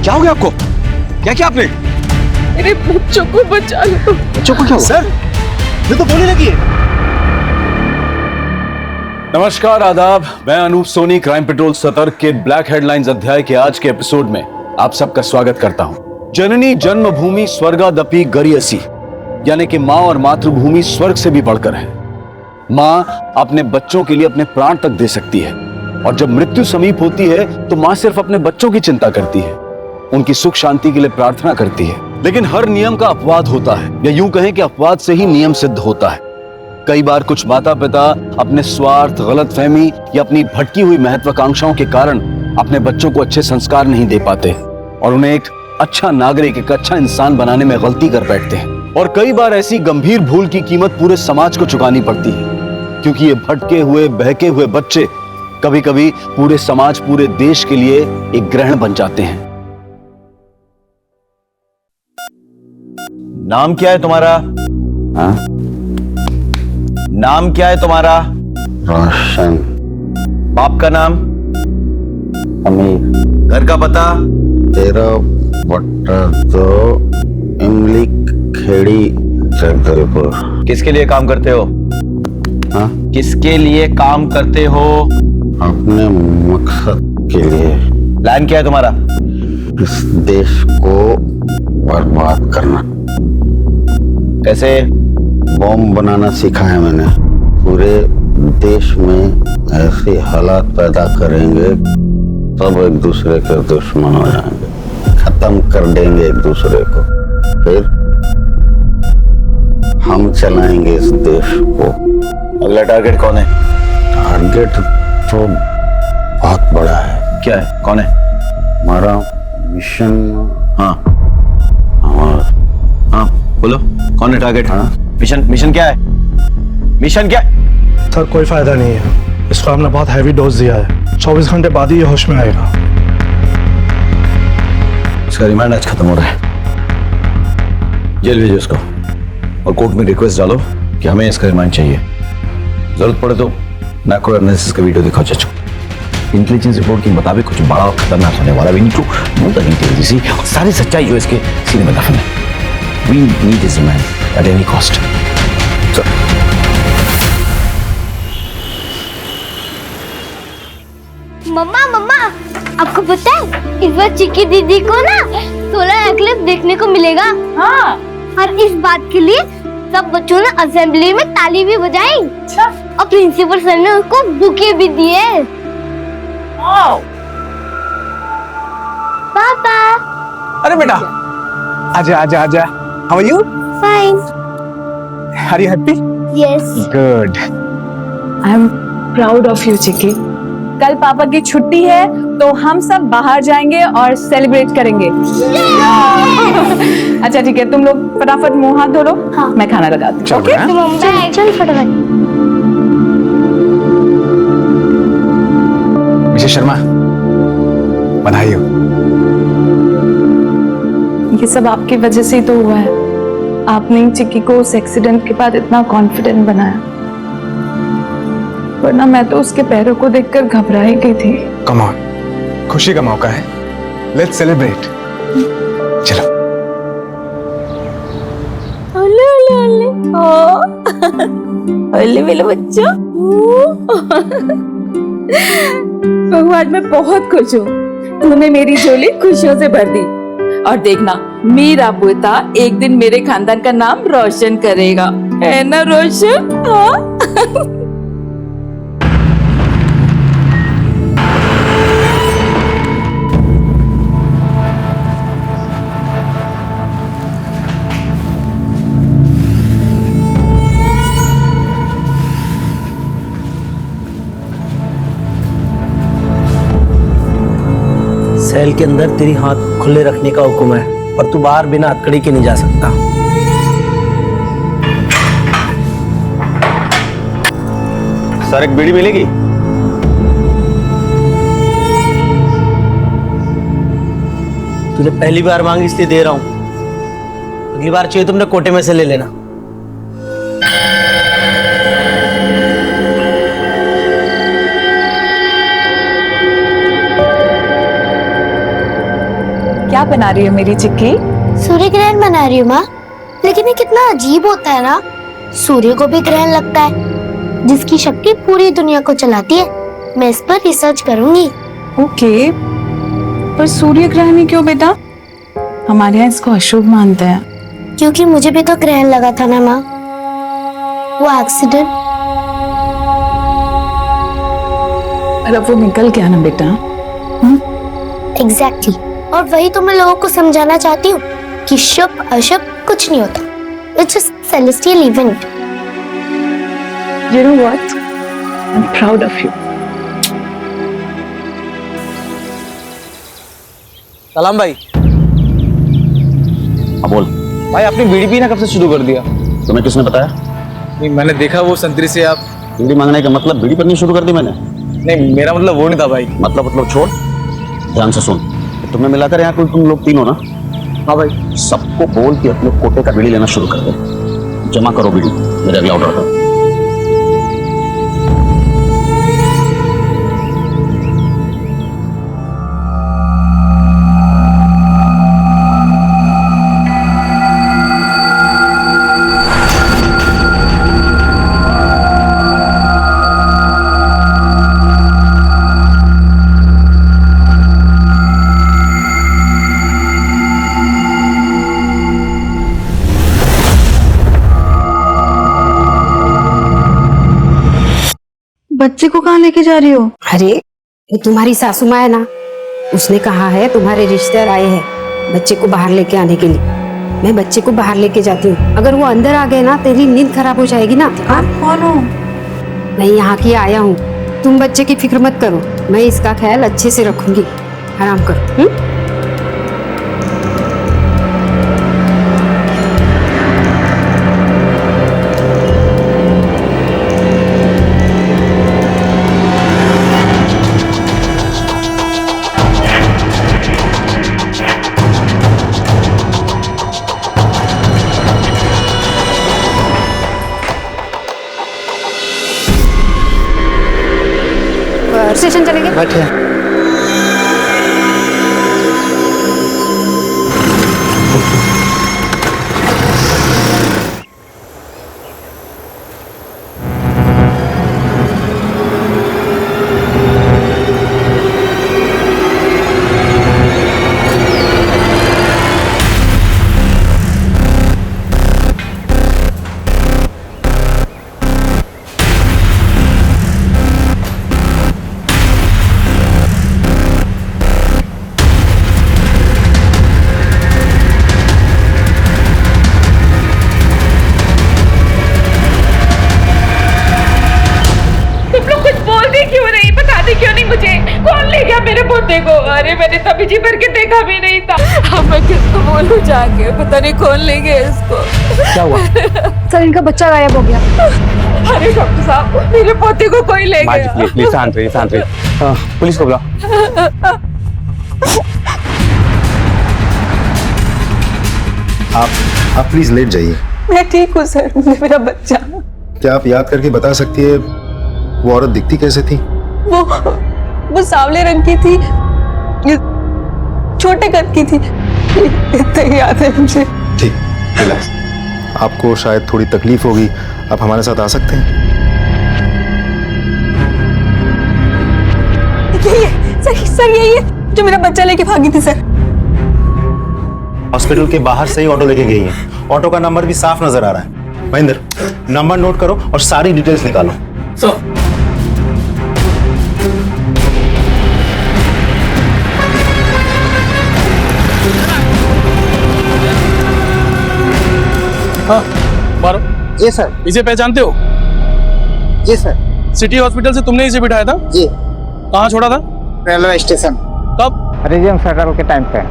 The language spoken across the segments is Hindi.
क्या हो गया आपको? क्या किया आपने? मेरे बच्चों को बचा लो। बच्चों को क्या हुआ? सर, ये तो बोलने लगी है। नमस्कार, आदाब। मैं अनूप सोनी, क्राइम पेट्रोल सतर्क के ब्लैक हेडलाइंस अध्याय के आज के एपिसोड में आप सबका स्वागत करता हूं। जननी जन्मभूमि स्वर्गादपि गरियसी, यानी कि मां और मातृभूमि स्वर्ग से भी बढ़कर है। मां अपने बच्चों के लिए अपने प्राण तक दे सकती है, और जब मृत्यु समीप होती है तो मां सिर्फ अपने बच्चों की चिंता करती है, उनकी सुख शांति के लिए प्रार्थना करती है। लेकिन हर नियम का अपवाद होता है, या यूं कहें कि अपवाद से ही नियम सिद्ध होता है। कई बार कुछ माता पिता अपने स्वार्थ, गलतफहमी या अपनी भटकी हुई महत्वाकांक्षाओं के कारण अपने बच्चों को अच्छे संस्कार नहीं दे पाते और उन्हें एक अच्छा नागरिक, एक अच्छा इंसान बनाने में गलती कर बैठते हैं। और कई बार ऐसी गंभीर भूल की कीमत पूरे समाज को चुकानी पड़ती है, क्योंकि ये भटके हुए, बहके हुए बच्चे कभी कभी पूरे समाज, पूरे देश के लिए एक ग्रहण बन जाते हैं। नाम क्या है तुम्हारा? हाँ? नाम क्या है तुम्हारा? रोशन। बाप का नाम? अमीर। घर का पता? 13/2 इमली खेड़ी, जगदलपुर। किसके लिए काम करते हो? हाँ? किसके लिए काम करते हो? अपने मकसद के लिए। प्लान क्या है तुम्हारा? इस देश को बर्बाद करना। कैसे? बॉम्ब बनाना सीखा है मैंने। पूरे देश में ऐसे हालात पैदा करेंगे, सब एक दूसरे के दुश्मन हो जाएंगे, खत्म कर देंगे एक दूसरे को, फिर हम चलाएंगे इस देश को। अगला टारगेट कौन है? टारगेट तो बहुत बड़ा है। क्या है? कौन है? हमारा मिशन। हाँ हमारा हाँ बोलो, कौन है टारगेट? हाँ? मिशन क्या है? मिशन क्या है? सर कोई फायदा नहीं है, इसको हमने बहुत हैवी डोज दिया है। 24 घंटे बाद ही ये होश में आएगा। इसका रिमांड आज खत्म हो रहा है, जेल भेजो इसको और कोर्ट में रिक्वेस्ट डालो कि हमें इसका रिमांड चाहिए। जरूरत पड़े तो मैक्रो एनालिसिस का वीडियो दिखाओ चाचू। इंटेलिजेंस रिपोर्ट के मुताबिक कुछ बड़ा और खतरनाक होने वाला। We need to know the details, और सारी सच्चाई जो इसके सीने में दफन है। We need his remand at any cost. मम्मा मम्मा, आपको पता है इस बार चिक्की दीदी को ना सोलर एक्लिप्स देखने को मिलेगा। हाँ। और इस बात के लिए सब बच्चों ने असेंबली में ताली भी बजाई। अच्छा। और प्रिंसिपल सर ने उसको बुके भी दिए। पापा। अरे बेटा, आजा आजा आजा। How are you? Fine. Are you happy? Yes. Good. I am proud of you Chikki. कल पापा की छुट्टी है तो हम सब बाहर जाएंगे और सेलिब्रेट करेंगे। अच्छा ठीक है, तुम लोग फटाफट मुंह हाथ धो लो। हाँ। मैं खाना लगाती हूँ। चल ओके? रहा है। मम्मा चल फटाफट। मिसेस शर्मा, बधाई हो। ये सब आपकी वजह से ही तो हुआ है। आपने ही चिक्की को उस एक्सीडेंट के बाद इतना कॉन्फिडेंट बनाया, वरना मैं तो उसके पैरों को देखकर घबरा ही गई थी। कम ऑन, खुशी का मौका है, लेट्स सेलिब्रेट। चलो। ओले ओले ओले, ओले मेरे बच्चों। भगवान, मैं बहुत खुश हूँ, तूने मेरी झोली खुशियों से भर दी। और देखना, मेरा पोता एक दिन मेरे खानदान का नाम रोशन करेगा, है ना रोशन? हाँ? सेल के अंदर तेरी हाथ खुले रखने का हुक्म है, और तू बाहर बिना हथकड़ी के नहीं जा सकता। सर, एक बीड़ी मिलेगी? तूने पहली बार मांगी इसलिए दे रहा हूं, अगली बार चाहिए तुमने कोटे में से ले लेना। क्या बना रही हो मेरी चिक्की? सूर्य ग्रहण बना रही हूँ माँ। लेकिन ये कितना अजीब होता है ना, सूर्य को भी ग्रहण लगता है जिसकी शक्ति पूरी दुनिया को चलाती है। मैं इस पर रिसर्च करूंगी। ओके, पर सूर्य ग्रहण ही क्यों बेटा? हमारे यहाँ इसको अशुभ मानते हैं। क्योंकि मुझे भी तो ग्रहण लगा था ना माँ, वो एक्सीडेंट। और अब वो निकल गया ना बेटा। एग्जैक्टली, और वही तो मैं लोगों को समझाना चाहती हूँ कि शुभ अशुभ कुछ नहीं होता। It's just celestial event. You know what? I'm proud of you. सलाम भाई। हाँ बोल। भाई आपने बीड़ी पीना कब से शुरू कर दिया? तुम्हें किसने बताया? नहीं, मैंने देखा वो संतरी से आप। बीड़ी मांगने का मतलब बीड़ी पीनी शुरू कर दी मैंने? नहीं, मेरा मतलब वो नहीं था भाई। मतलब छोड़, ध्यान से सुन। तुम्हें मिलाकर यहाँ कोई तुम लोग तीन हो ना? हाँ भाई। सबको बोल के अपने कोटे का बीड़ी लेना शुरू कर दे। जमा करो बीड़ी मेरे अगला ऑर्डर का। बच्चे को कहाँ लेके जा रही हो? अरे वो तुम्हारी सासू माँ है ना, उसने कहा है तुम्हारे रिश्तेदार आए हैं बच्चे को बाहर लेके आने के लिए। मैं बच्चे को बाहर लेके जाती हूँ। अगर वो अंदर आ गए ना तेरी नींद खराब हो जाएगी ना। आप कौन हो? मैं यहाँ की आया हूँ, तुम बच्चे की फिक्र मत करो, मैं इसका ख्याल अच्छे से रखूंगी। आराम करो। स्टेशन चलेंगे। बैठे। अरे मैंने तभी जी भर के देखा भी नहीं था। अब मैं किसको बोलूं जाके, पता नहीं कौन ले गया इसको। क्या हुआ? सर इनका बच्चा गायब हो गया। अरे डॉक्टर साहब मेरे पोते को कोई ले गया। प्लीज शांत रहिए, शांत रहिए। पुलिस को बुलाओ। आप प्लीज लेट जाइए। मैं ठीक हूँ सर, मेरा बच्चा। क्या आप याद करके बता सकती है वो औरत दिखती कैसे थी? वो सांवले रंग की थी, छोटे कद की थी, इतना ही याद है मुझे। ठीक, रिलैक्स। आपको शायद थोड़ी तकलीफ होगी, आप हमारे साथ आ सकते हैं। सर यही है जो मेरा बच्चा लेके भागी थी सर। हॉस्पिटल के बाहर से ही ऑटो लेके गई है। ऑटो का नंबर भी साफ नजर आ रहा है। महेंद्र, नंबर नोट करो और सारी डिटेल्स निकालो। हाँ, मारो। जी सर। इसे पहचानते हो? जी सर। सिटी हॉस्पिटल से तुमने इसे बिठाया था? जी। कहाँ छोड़ा था? Railway station. कब? रिजर्व शटल के टाइम पे।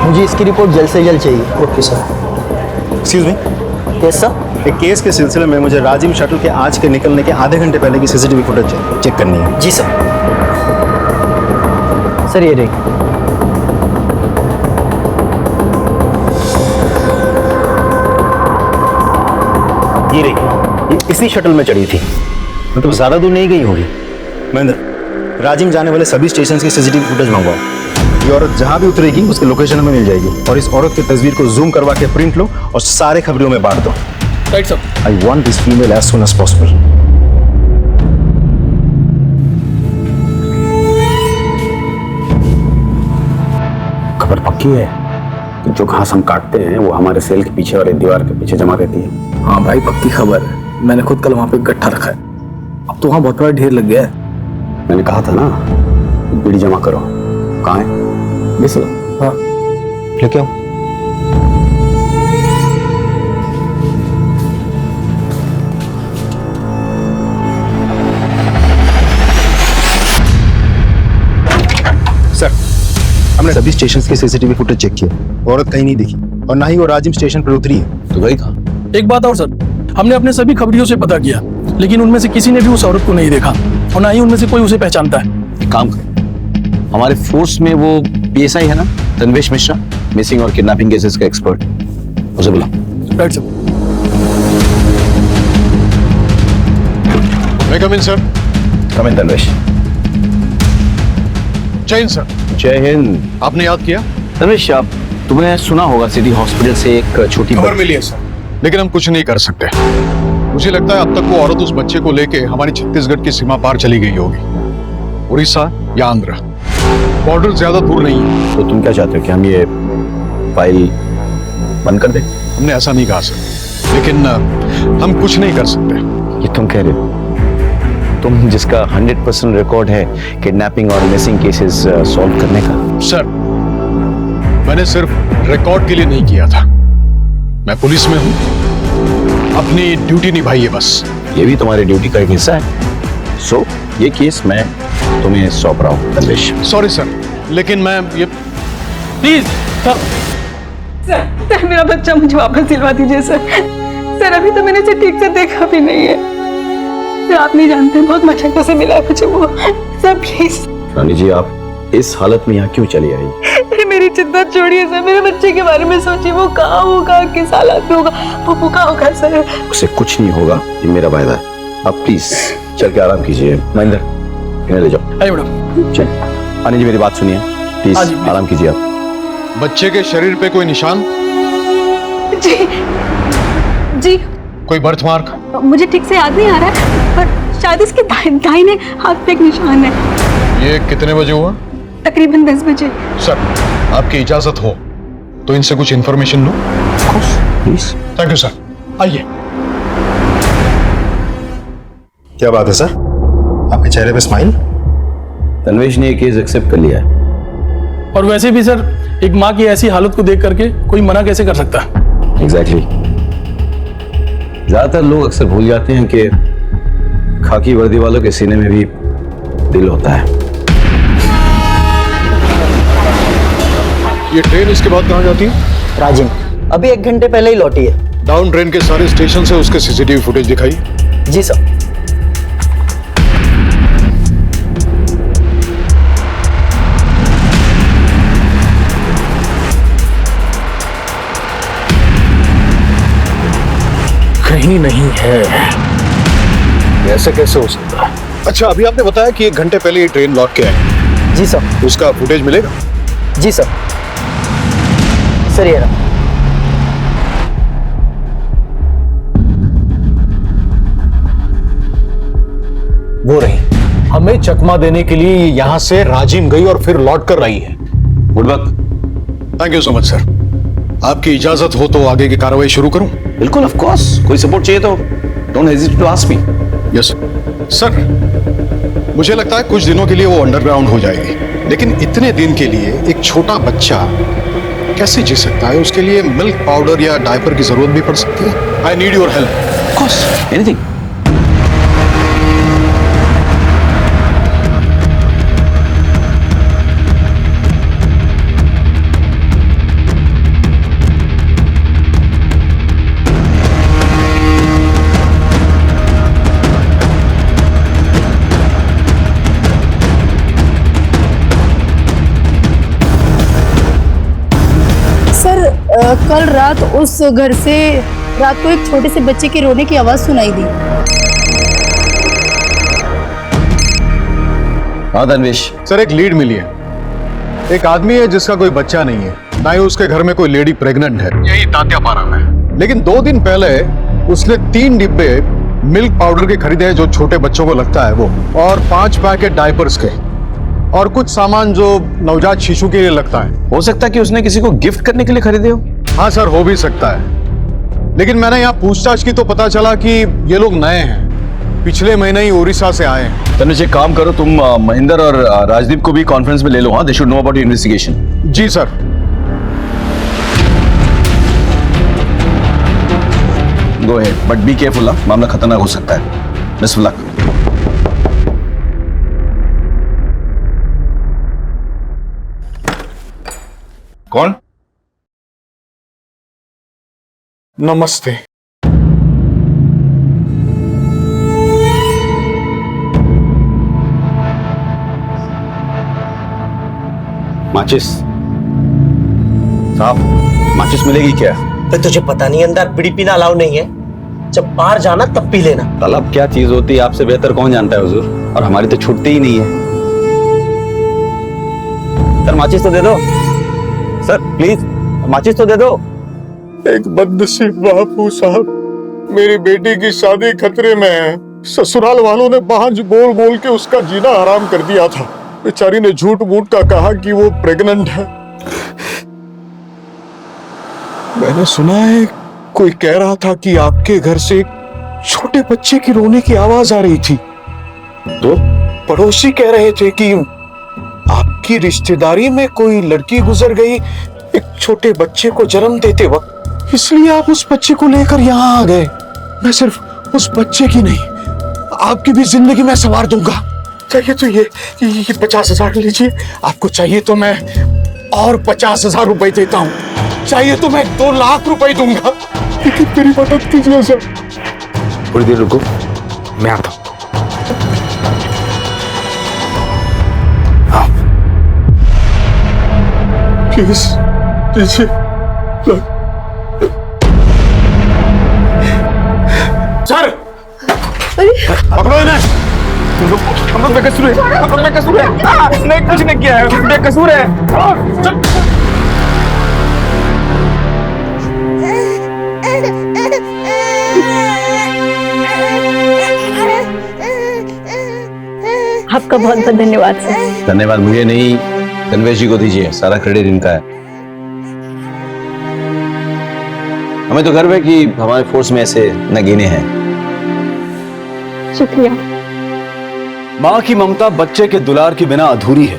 मुझे इसकी रिपोर्ट जल्द से जल्द चाहिए। Okay sir. Excuse me. Yes sir. एक केस के सिलसिले में मुझे राजिम शटल के आज के निकलने के आधे घंटे पहले की सीसीटीवी फुटेज चेक करनी है। जी सर। सर ये रही। ये रही, ये इसी शटल में चढ़ी थी। मतलब ज्यादा दूर नहीं गई होगी। महेंद्र, राजिम जाने वाले सभी स्टेशन की सीसीटीवी फुटेज मंगवाओ। ये औरत जहां भी उतरेगी उसकी लोकेशन हमें मिल जाएगी, और इस औरत की तस्वीर को जूम करवा के प्रिंट लो और सारे खबरों में बांट दो। Right sir. I want this female as soon as possible. खबर पक्की है कि जो घास हम काटते हैं वो हमारे सेल के पीछे वाले दीवार के पीछे जमा रहती है। हाँ भाई, पक्की खबर है। मैंने खुद कल वहाँ पे गट्ठा रखा है। अब तो वहाँ बहुत बड़ा ढेर लग गया है। मैंने कहा था ना, बीड़ी जमा करो। कहाँ है? बेस लो। हाँ, लेके आओ। सर, हमने सभी स्टेशन के सीसीटीवी फुटेज चेक किया, औरत कहीं नहीं दिखी और ना ही वो राजिम स्टेशन पर उतरी है। तो गई कहाँ? एक बात और सर, हमने अपने सभी खबरियों से पता किया, लेकिन उनमें से किसी ने भी उस औरत को नहीं देखा और ना ही उनमें से कोई उसे पहचानता है। एक काम करो, हमारे फोर्स में वो पीएसआई है ना, तन्वेश मिश्रा, मिसिंग और किडनैपिंग केसेस का एक्सपर्ट, उसे बुला। Right sir. मैं कम इन सर। कम इन तन्वेश। जय हिंद सर। जय हिंद। आपने याद किया? तन्वेश, आप तुमने सुना होगा सिटी हॉस्पिटल से एक छोटी खबर मिली है सर, लेकिन हम कुछ नहीं कर सकते। मुझे लगता है अब तक वो औरत उस बच्चे को लेके हमारी छत्तीसगढ़ की सीमा पार चली गई होगी, उड़ीसा या आंध्र। बॉर्डर ज्यादा दूर नहीं है। तो तुम क्या चाहते हो कि हम ये फाइल बंद कर दें? हमने ऐसा नहीं कहा सर, लेकिन हम कुछ नहीं कर सकते। ये तुम कह रहे हो? तुम जिसका 100% रिकॉर्ड है किडनैपिंग और मिसिंग केसेस सॉल्व करने का। सर, मैंने सिर्फ रिकॉर्ड के लिए नहीं किया था। मैं पुलिस में हूं, अपनी ड्यूटी निभाई है बस। ये भी तुम्हारी ड्यूटी का एक हिस्सा है। सो ये केस मैं तुम्हें सौंप रहा हूँ तन्वेश। सॉरी सर, लेकिन मैं ये प्लीज सर, मेरा बच्चा मुझे वापस दिलवा दीजिए सर। सर, अभी तो मैंने इसे ठीक से देखा भी नहीं है। सर, आप नहीं जानते, बहुत मशक्कत से मिला है मुझे वो। Sir please. रानी जी, आप इस हालत में यहाँ क्यों चली आई? अरे मेरी चिंता छोड़िए सर, मेरे बच्चे के बारे में सोचिए। वो कहाँ होगा, किस हालत में होगा, वो भूखा होगा सर। उसे कुछ नहीं होगा, ये मेरा वायदा है। आप प्लीज चल के आराम कीजिए। महेंद्र, इन्हें ले जाओ। अरे मैडम। चल रानी जी, मेरी बात सुनिए प्लीज, आराम कीजिए आप। बच्चे के शरीर पे कोई निशान? जी जी, कोई बर्थ मार्क? मुझे ठीक से याद नहीं आ रहा है, पर शायद इसके दाहिने हाथ पे एक निशान है। ये कितने बजे हुआ? तकरीबन 10 बजे। सर, आपकी इजाजत हो तो इनसे कुछ information low. Please. Thank you sir, आइए। क्या बात है सर, आपके चेहरे पे स्माइल? तन्वेश ने ये केस एक्सेप्ट कर लिया है। और वैसे भी सर, एक माँ की ऐसी हालत को देख करके कोई मना कैसे कर सकता है? एग्जैक्टली। ज्यादातर लोग अक्सर भूल जाते हैं कि खाकी वर्दी वालों के सीने में भी दिल होता है। ये ट्रेन इसके बाद कहाँ जाती है? राजिम अभी 1 घंटे पहले ही लौटी है। डाउन ट्रेन के सारे स्टेशन से उसके सीसीटीवी फुटेज दिखाई। जी सर। कहीं नहीं है। ऐसे कैसे हो सकता है? अच्छा, अभी आपने बताया कि 1 घंटे पहले ये ट्रेन लौट के आई। जी सर। उसका फुटेज मिलेगा? जी सर। सर ये रहा। वो रही, हमें चकमा देने के लिए यहां से राजिम गई और फिर लौट कर रही है। गुड वक्त। Thank you so much sir. आपकी इजाजत हो तो आगे की कार्रवाई शुरू करूं? बिल्कुल, ऑफ कोर्स। कोई सपोर्ट चाहिए तो don't hesitate to ask me. Yes sir. मुझे लगता है कुछ दिनों के लिए वो अंडरग्राउंड हो जाएगी, लेकिन इतने दिन के लिए एक छोटा बच्चा कैसे जी सकता है? उसके लिए मिल्क पाउडर या डायपर की जरूरत भी पड़ सकती है। I need your help. Of course, anything. कल रात उस घर से रात को एक छोटे से बच्चे के रोने की आवाज सुनाई दी। हाँ तन्वेश। सर एक लीड मिली है। एक आदमी है जिसका कोई बच्चा नहीं है, ना ही उसके घर में कोई लेडी प्रेग्नेंट है, यही तात्यापारा में। लेकिन 2 दिन पहले उसने 3 डिब्बे मिल्क पाउडर के खरीदे हैं जो छोटे बच्चों को लगता है वो, और 5 पैकेट डायपर्स के, और कुछ सामान जो नवजात शिशु के लिए लगता है। हो सकता है कि उसने किसी को गिफ्ट करने के लिए खरीदे हो। हाँ सर, हो भी सकता है, लेकिन मैंने यहाँ पूछताछ की तो पता चला कि ये लोग नए हैं, पिछले महीने ही उड़ीसा से आए हैं। तनुज एक काम करो, तुम महेंद्र और राजदीप को भी कॉन्फ्रेंस में ले लो। हाँ, they should know about your investigation. जी sir. Go ahead, but be careful. मामला खतरनाक हो सकता है। Best of luck. कौन? नमस्ते। माचिस साहब, माचिस मिलेगी क्या? तो तुझे पता नहीं अंदर बीड़ी पीना अलाउ नहीं है, जब बाहर जाना तब पी लेना। तलब क्या चीज होती है आपसे बेहतर कौन जानता है हुजूर, और हमारी तो छुट्टी ही नहीं है। सर माचिस तो दे दो सर, प्लीज माचिस तो दे दो। एक बदनसीब बापू साहब, मेरी बेटी की शादी खतरे में है। ससुराल वालों ने बांझ बोल बोल के उसका जीना हराम कर दिया था। बेचारी ने झूठ मूठ का कहा कि वो प्रेग्नेंट है। मैंने सुना है कोई कह रहा था कि आपके घर से छोटे बच्चे की रोने की आवाज आ रही थी, तो पड़ोसी कह रहे थे कि आपकी रिश्तेदारी में कोई लड़की गुजर गई एक छोटे बच्चे को जन्म देते वक्त, इसलिए आप उस बच्चे को लेकर यहाँ आ गए। मैं सिर्फ उस बच्चे की नहीं, आपकी भी जिंदगी में संवार दूंगा। चाहिए तो ये 50,000 लीजिए, आपको चाहिए तो मैं और 50,000 रुपए देता हूँ, चाहिए तो मैं 2 लाख रुपए दूंगा, लेकिन मेरी मदद कीजिए सर। थोड़ी देर रुको, मैं आता हूँ। प्लीज लीजिए। सर पकड़ो इन्हें। हम लोग बेकसूर है, हम लोग बेकसूर है। नहीं कुछ नहीं किया है, बेकसूर है। आपका बहुत बहुत धन्यवाद सर। धन्यवाद मुझे नहीं, तन्वेश जी को दीजिए, सारा क्रेडिट इनका है। हमें तो गर्व है कि हमारे फोर्स में ऐसे नगीने हैं। शुक्रिया। माँ की ममता बच्चे के दुलार के बिना अधूरी है।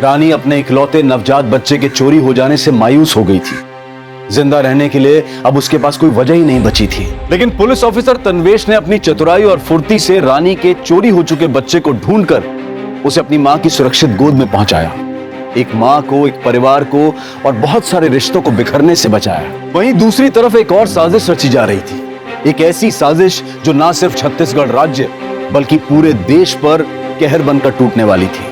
रानी अपने इकलौते नवजात बच्चे के चोरी हो जाने से मायूस हो गई थी। जिंदा रहने के लिए अब उसके पास कोई वजह ही नहीं बची थी। लेकिन पुलिस ऑफिसर तन्वेश ने अपनी चतुराई और फुर्ती से रानी के चोरी हो चुके बच्चे को ढूंढकर उसे अपनी माँ की सुरक्षित गोद में पहुंचाया। एक माँ को, एक परिवार को और बहुत सारे रिश्तों को बिखरने से बचाया। वहीं दूसरी तरफ एक और साजिश रची जा रही थी, एक ऐसी साजिश जो न सिर्फ छत्तीसगढ़ राज्य बल्कि पूरे देश पर कहर बनकर टूटने वाली थी।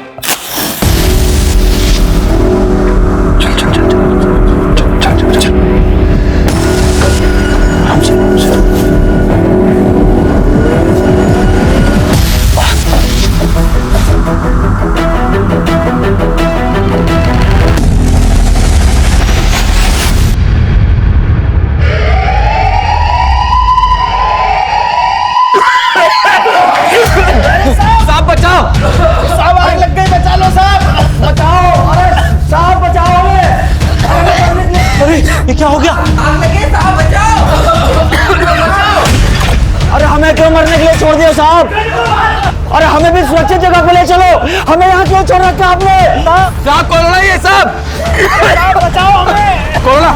साहब बचाओ, साहब आग लग गई, बचा लो साहब, बचाओ। अरे साहब बचाओ हमें। अरे ये क्या हो गया? आग लग गई साहब, बचाओ। अरे हमें क्यों मरने के लिए छोड़ दिया साहब? अरे हमें भी सुरक्षित जगह पे ले चलो, हमें यहाँ क्यों छोड़ रखा आपने? साहब कोरोना ही है साहब, बचाओ हमें। कोरोना,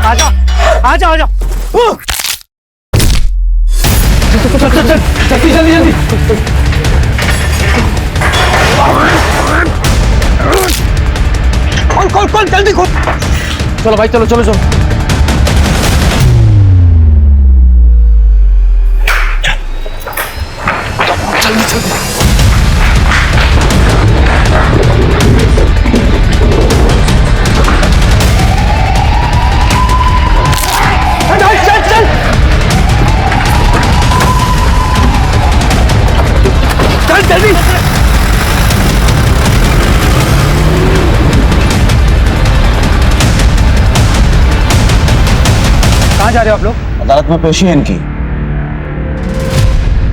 आ जाओ आ जाओ आ जाओ। जल्दी जल्दी जल्दी। खोल खोल खोल जल्दी खोल। चलो भाई चलो चलो चलो। जल्दी जल्दी। चल चल चल जल्दी। कहाँ जा रहे हो आप लोग? अदालत में पेशी है इनकी।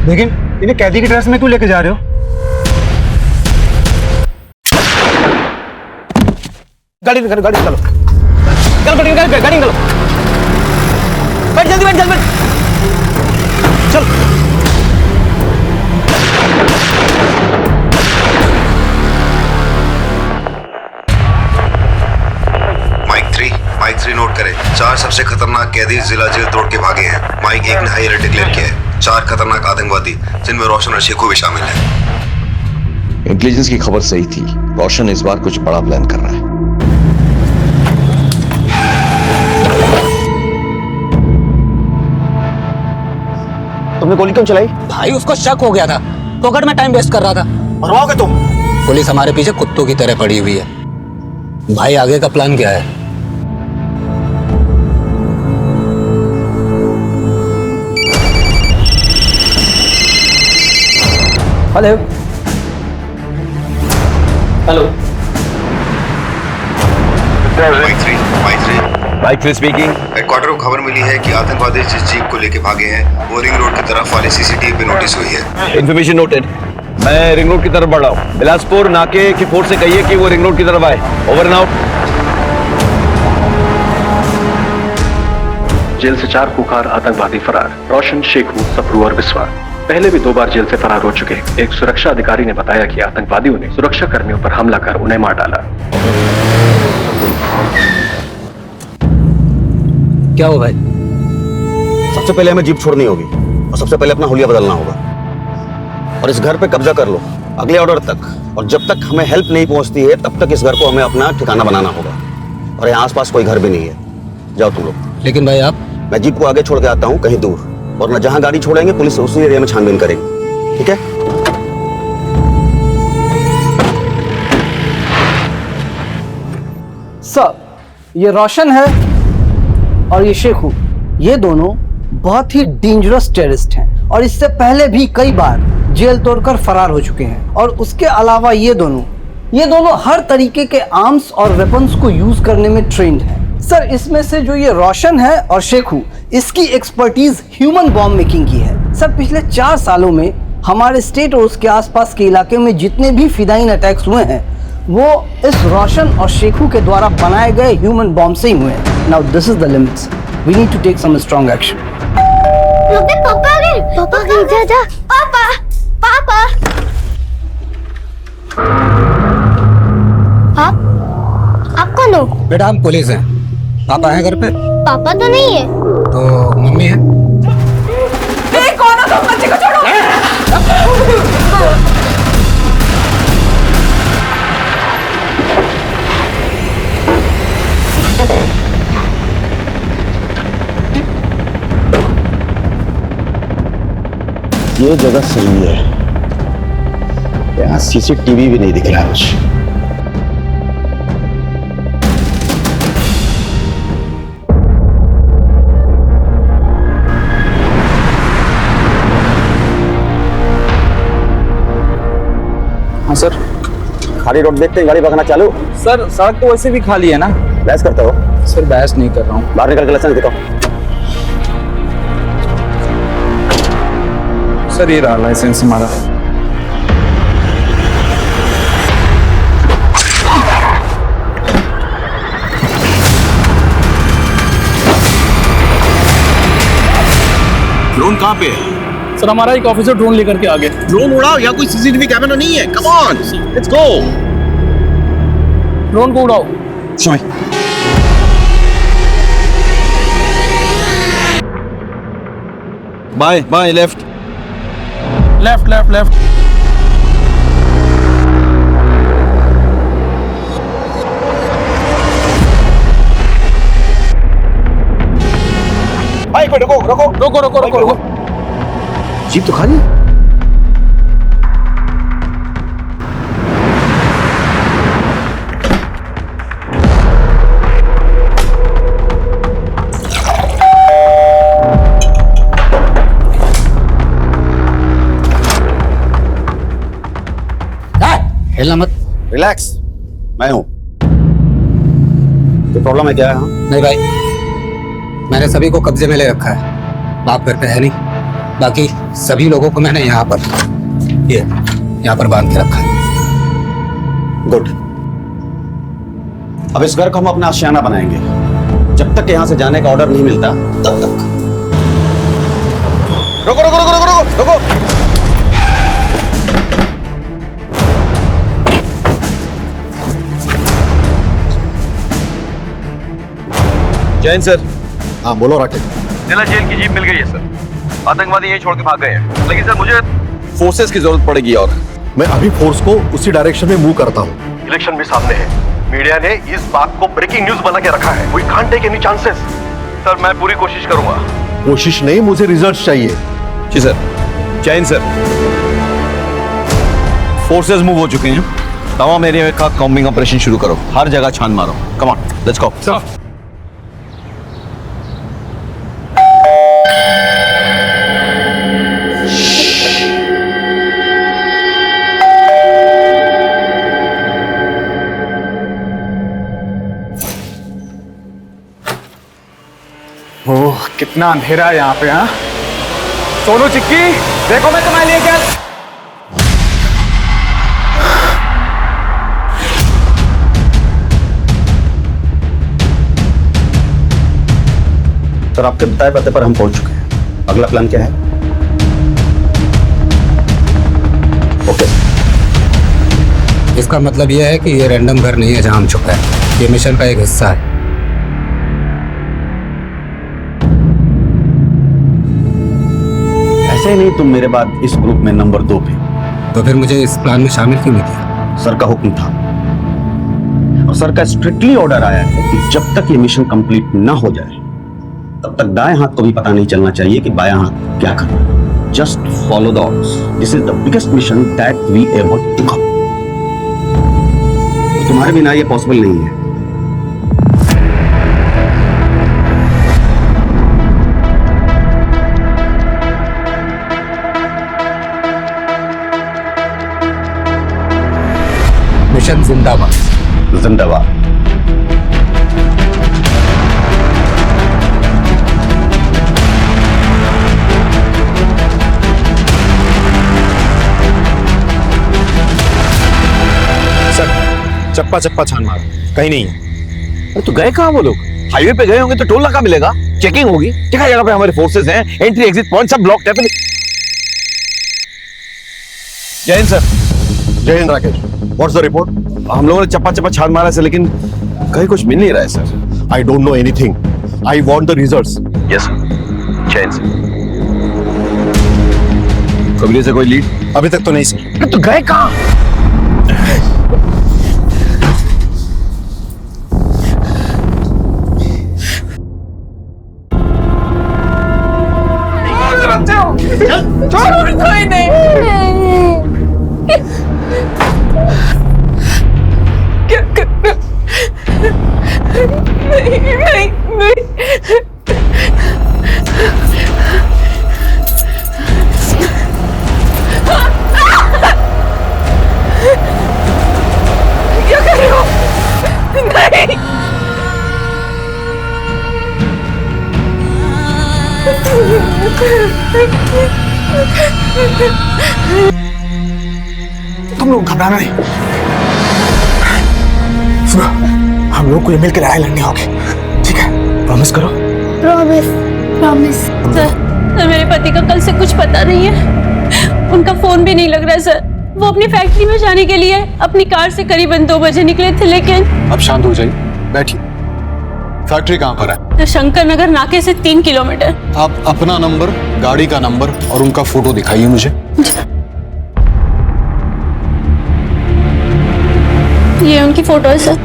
लेकिन इन्हें कैदी की ड्रेस में क्यों लेके जा रहे हो? गाड़ी निकालो, गाड़ी निकालो, चलो गाड़ी निकालो, गाड़ी निकालो, बैठ जल्दी, बैठ जल्दी, चल। माइक 3 नोट करें। 4 सबसे खतरनाक कैदी जिला जेल तोड़ के भागे हैं। माइक 1 ने हाई अलर्ट डिक्लेयर किया है। 4 खतरनाक आतंकवादी जिनमें रोशन और शेखू भी शामिल हैं। इंटेलिजेंस की खबर सही थी, रोशन इस बार कुछ बड़ा प्लान कर रहा है। तुमने गोली क्यों चलाई? भाई उसको शक हो गया था, पॉकेट में टाइम वेस्ट कर रहा था। मरवाओगे तुम? पुलिस हमारे पीछे कुत्तों की तरह पड़ी हुई है। भाई आगे का प्लान क्या है? Hello hello, mike 3 speaking. Headquarter को खबर मिली है कि आतंकवादी जिस जीप को लेके भागे हैं वो रिंग रोड की तरफ वाले सीसीटीवी पे नोटिस हुई है। Information noted. मैं रिंग रोड की तरफ बढ़ रहा हूँ। बिलासपुर नाके के फोर्स से कहिए कि वो रिंग रोड की तरफ आए। Over and out. जेल से 4 कुख्यात आतंकवादी फरार। रोशन, शेखू, सप्रू और बिस्वा पहले भी 2 बार जेल से फरार हो चुके। एक सुरक्षा अधिकारी ने बताया कि आतंकवादियों ने सुरक्षा कर्मियों पर हमला कर उन्हें मार डाला। क्या हो भाई? सबसे पहले हमें जीप छोड़नी होगी और सबसे पहले अपना हुलिया बदलना होगा और इस घर पे कब्जा कर लो अगले ऑर्डर तक। और जब तक हमें हेल्प नहीं पहुंचती है तब तक इस घर को हमें अपना ठिकाना बनाना होगा। और यहाँ आसपास कोई घर भी नहीं है। जाओ तुम लोग। लेकिन भाई आप? मैं जीप को आगे छोड़ के आता हूँ कहीं दूर, और न जहाँ गाड़ी छोड़ेंगे पुलिस उसी एरिया में छानबीन करेगी। ठीक है? सर, ये रोशन है और ये शेखू। ये दोनों बहुत ही डेंजरस टेररिस्ट हैं और इससे पहले भी कई बार जेल तोड़कर फरार हो चुके हैं। और उसके अलावा ये दोनों हर तरीके के आर्म्स और वेपन्स को यूज करने में ट्रेंड हैं। सर, इसमें से जो ये रोशन है और शेखू, इसकी एक्सपर्टीज ह्यूमन बॉम्ब मेकिंग की है। सर, पिछले 4 सालों में हमारे स्टेट और उसके आसपास के इलाके में जितने भी फिदाइन अटैक्स हुए हैं वो इस रोशन और शेखू के द्वारा बनाए गए ह्यूमन बॉम्ब से ही हुए हैं। Now this is the limits. We need to take some strong action. पापा आ गए। पापा आ गए। जा जा। पापा, पापा। आप कौन हो? बेटा हम पुलिस हैं। पापा है घर पे? पापा तो नहीं है। तो मम्मी है। कौन हो तुम? बच्चे को छोड़ो। ये जगह सही है, यहाँ सीसीटीवी भी नहीं दिख रहा कुछ। हाँ सर। खाली रोड देखते हैं गाड़ी भगाना चालू। सर, सड़क तो वैसे भी खाली है ना। बहस करते हो? सर, बहस नहीं कर रहा हूँ। बाहर निकल के लाइसेंस दिखाओ। सर, ये रहा लाइसेंस हमारा। ड्रोन कहाँ पे है? सर, हमारा एक ऑफिसर ड्रोन लेकर के आ गए। ड्रोन उड़ाओ, या कोई सीसीटीवी कैमरा नहीं है। Come on, let's go. Drone को उड़ाओ। Bye bye, left left left left. भाई रुको रुको रोको रोको रोको रोको। जीप तो खाली। हिलना मत। रिलैक्स, मैं हूं। तो प्रॉब्लम है क्या है? नहीं भाई, मैंने सभी को कब्जे में ले रखा है। बाप घर पे है नहीं, बाकी सभी लोगों को मैंने यहाँ पर बांध के रखा है। गुड। अब इस घर को हम अपना आशियाना बनाएंगे। जब तक यहाँ से जाने का ऑर्डर नहीं मिलता तब तक। रुको रुको रुको रुको रुको रुको। जैन सर। हाँ बोलो राकेश। जिला जेल की जीप मिल गई है सर। आतंकवादी यही छोड़ के भाग गए हैं, लेकिन सर मुझे फोर्सेस की जरूरत पड़ेगी और मैं अभी फोर्स को उसी डायरेक्शन में मूव करता हूँ। इलेक्शन भी सामने है, मीडिया ने इस बात को ब्रेकिंग न्यूज बना के रखा है। We can't take any chances. Sir मैं पूरी कोशिश करूंगा। कोशिश नहीं, मुझे रिजल्ट चाहिए। जी sir. Jain sir, forces move हो चुके हैं। तमाम एरिया का कॉम्बिंग ऑपरेशन शुरू करो, हर जगह छान मारो। कम on, let's go. Sir oh कितना अंधेरा है यहाँ पे। हाँ सोनू चिक्की, देखो मैं तुम्हारे लिए क्या। सर आपके बताए पते पर हम पहुंच चुके हैं। अगला प्लान क्या है? ओके। इसका मतलब यह है कि ये रैंडम घर नहीं है जहां हम छुपे हैं। ये मिशन का एक हिस्सा है। ऐसे नहीं तुम मेरे बाद इस ग्रुप में नंबर 2 पे। तो फिर मुझे इस प्लान में शामिल क्यों नहीं किया? सर का हुक्म था और सर का स्ट्रिक्टली ऑर्डर आया है कि जब तक ये मिशन कंप्लीट ना हो जाए तब तक दाएं हाथ को भी पता नहीं चलना चाहिए कि बायां हाथ क्या कर रहा है। Just follow the orders. This is the biggest mission that we ever took up. तुम्हारे बिना ये पॉसिबल नहीं है। मिशन जिंदाबाद। जिंदाबाद। चप्पा चप्पा छान मारो, कहीं नहीं है। अरे तो गए कहाँ वो लोग? हाईवे पे गए होंगे तो टोल नाका मिलेगा, चेकिंग होगी। जगह जगह पे हमारे फोर्सेस हैं, एंट्री एग्जिट पॉइंट सब ब्लॉक है। जय हिंद सर। जय Hind Rakesh. What's the report? हम लोगों ने चप्पा चप्पा छान मारा सर, लेकिन कहीं कुछ मिल नहीं रहा है sir. I don't know anything. I want the results. Yes sir. जय हिंद सर। कबीर से कोई लीड? अभी तक तो नहीं सर। तो गए कहाँ? छोड़ कोई नहीं। क्या करना? नहीं नहीं नहीं। क्या कर रहे हो? नहीं। तुम लोग घबराना नहीं। सुनो, हम लोग को ये मिलकर लड़ाई लड़नी होगी, ठीक है? प्रॉमिस करो। Promise promise. सर मेरे पति का कल से कुछ पता नहीं है। उनका फोन भी नहीं लग रहा है सर। वो अपनी फैक्ट्री में जाने के लिए अपनी कार से करीबन 2 बजे निकले थे, लेकिन अब शांत हो जाइए, बैठिए। फैक्ट्री कहाँ पर है? तो शंकर नगर नाके से 3 किलोमीटर। आप अपना नंबर, गाड़ी का नंबर और उनका फोटो दिखाइए मुझे। ये उनकी फोटो है सर।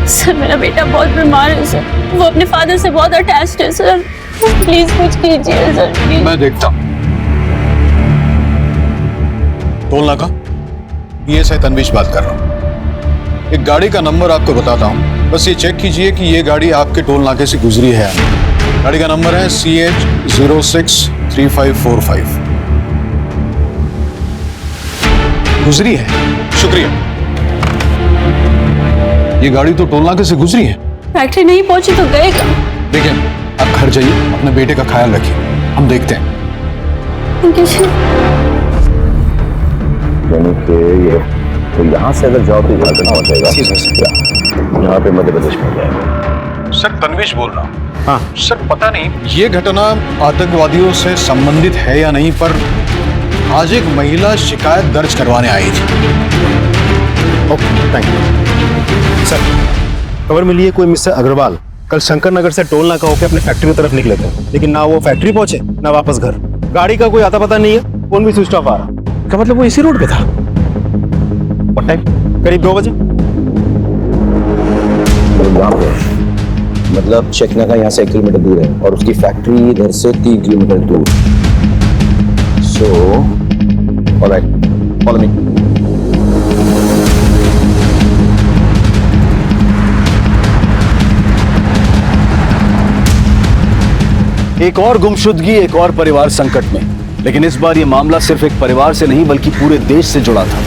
सर मेरा बेटा बहुत बीमार है सर। वो अपने फादर से बहुत अटैच्ड है सर। प्लीज कुछ कीजिए सर, प्लीज। मैं देखता हूँ। टोल नाका, ये से तनवीश बात कर रहा हूँ। एक गाड़ी का नंबर आपको बताता हूँ, बस ये चेक कीजिए कि ये गाड़ी आपके टोल नाके से गुजरी है। गाड़ी का नंबर है CH063545। गुजरी है। शुक्रिया। ये गाड़ी तो टोल नाके से गुजरी है। फैक्ट्री नहीं पहुंची तो गए कहाँ? देखिए, आप घर जाइए, अपने बेटे का ख्याल रखिए, हम देखते हैं। यानी कि ये तो यहाँ से अगर जाओ तो झारखंड पहुंचेगा, यहाँ पे मध्य प्रदेश में जाएगा। सर, तन्वीश बोल रहा हूँ। हाँ सर, पता नहीं ये घटना आतंकवादियों से संबंधित है या नहीं, पर आज एक महिला शिकायत दर्ज करवाने आई थी। Okay, thank you sir. खबर मिली है कोई मिस्टर अग्रवाल कल शंकर नगर से टोल नाका होकर अपने फैक्ट्री की तरफ निकले थे, लेकिन ना वो फैक्ट्री पहुंचे ना वापस घर। गाड़ी का कोई आता पता नहीं है, फोन भी स्विच ऑफ आ रहा। क्या मतलब वो इसी रोड पे था? और टाइम करीब 2 बजे। मतलब चेकनाका यहाँ से 1 किलोमीटर दूर है और उसकी फैक्ट्री इधर से 3 किलोमीटर दूर। So alright, follow me. एक और गुमशुदगी, एक और परिवार संकट में। लेकिन इस बार ये मामला सिर्फ एक परिवार से नहीं बल्कि पूरे देश से जुड़ा था।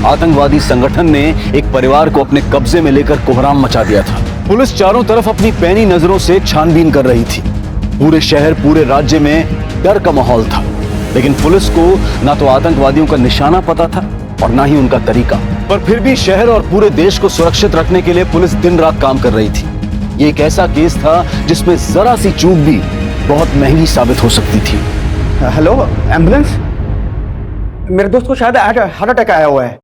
आतंकवादी संगठन ने एक परिवार को अपने कब्जे में लेकर कोहराम मचा दिया था। पुलिस चारों तरफ अपनी पैनी नजरों से छानबीन कर रही थी। पूरे शहर, पूरे राज्य में डर का माहौल था। लेकिन पुलिस को ना तो आतंकवादियों का निशाना पता था और ना ही उनका तरीका। पर फिर भी शहर और पूरे देश को सुरक्षित रखने के लिए पुलिस दिन रात काम कर रही थी। ये एक ऐसा केस था जिसमें जरा सी चूक भी बहुत महंगी साबित हो सकती थी। Hello, ambulance? मेरे दोस्त को शायद हार्ट अटैक आया हुआ है।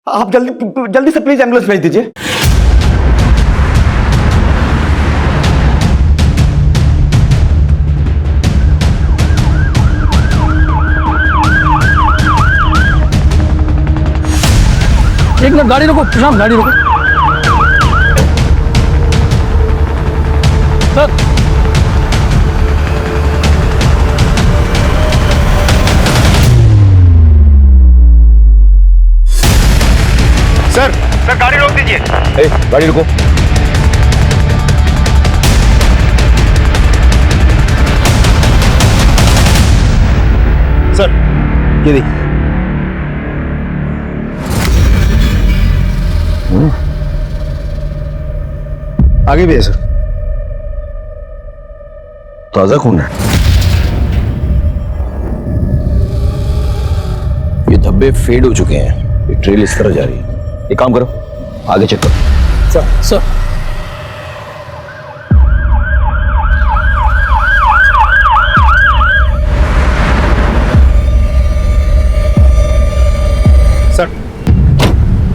आप जल्दी से प्लीज एम्बुलेंस भेज दीजिए। एक मिनट, गाड़ी रोको राम, गाड़ी रोको। सर, सर गाड़ी रोक दीजिए। गाड़ी रुको। सर ये देखिए। आगे भी है सर। ताजा खून है। ये धब्बे फेड हो चुके हैं। ये ट्रेल इस तरह जा रही है। एक काम करो, आगे चेक करो। सर सर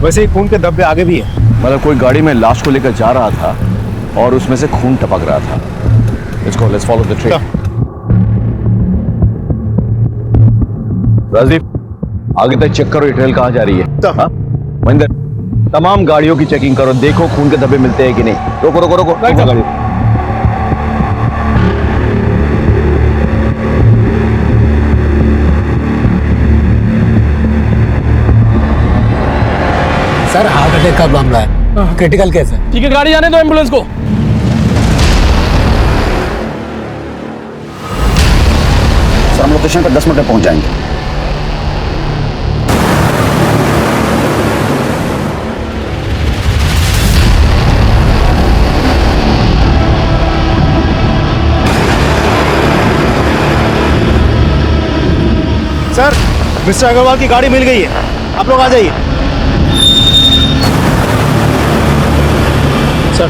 वैसे ही खून के धब्बे आगे भी है। मतलब कोई गाड़ी में लाश को लेकर जा रहा था और उसमें से खून टपक रहा था। Let's follow the trail. Rajdeep, आगे तक चेक करो ये ट्रेल कहाँ जा रही है। हाँ? महेंद्र, तमाम गाड़ियों की चेकिंग करो, देखो खून के धब्बे मिलते हैं कि नहीं। रोको रोको रोको, रोको गाड़ी। सर हार्ट अटैक का मामला है, क्रिटिकल केस है। ठीक है, गाड़ी जाने दो एम्बुलेंस को। सर हम लोकेशन पर 10 मिनट में पहुंच जाएंगे। सर मिस्टर अग्रवाल की गाड़ी मिल गई है, आप लोग आ जाइए। सर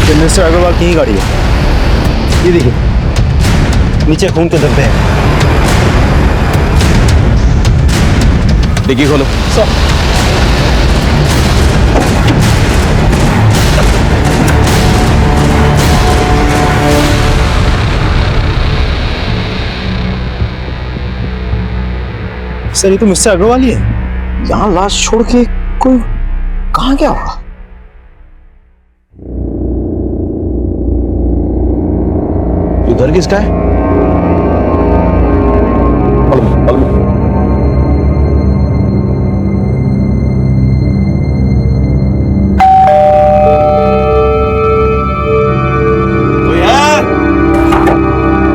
ये मिस्टर अग्रवाल की ही गाड़ी है। ये देखिए नीचे खून के धब्बे हैं। डिग्गी खोलो। सर सर ये तो मिस्टर अग्रवाल ही है। यहाँ लाश छोड़ के कोई कहाँ गया होगा? घर किसका है?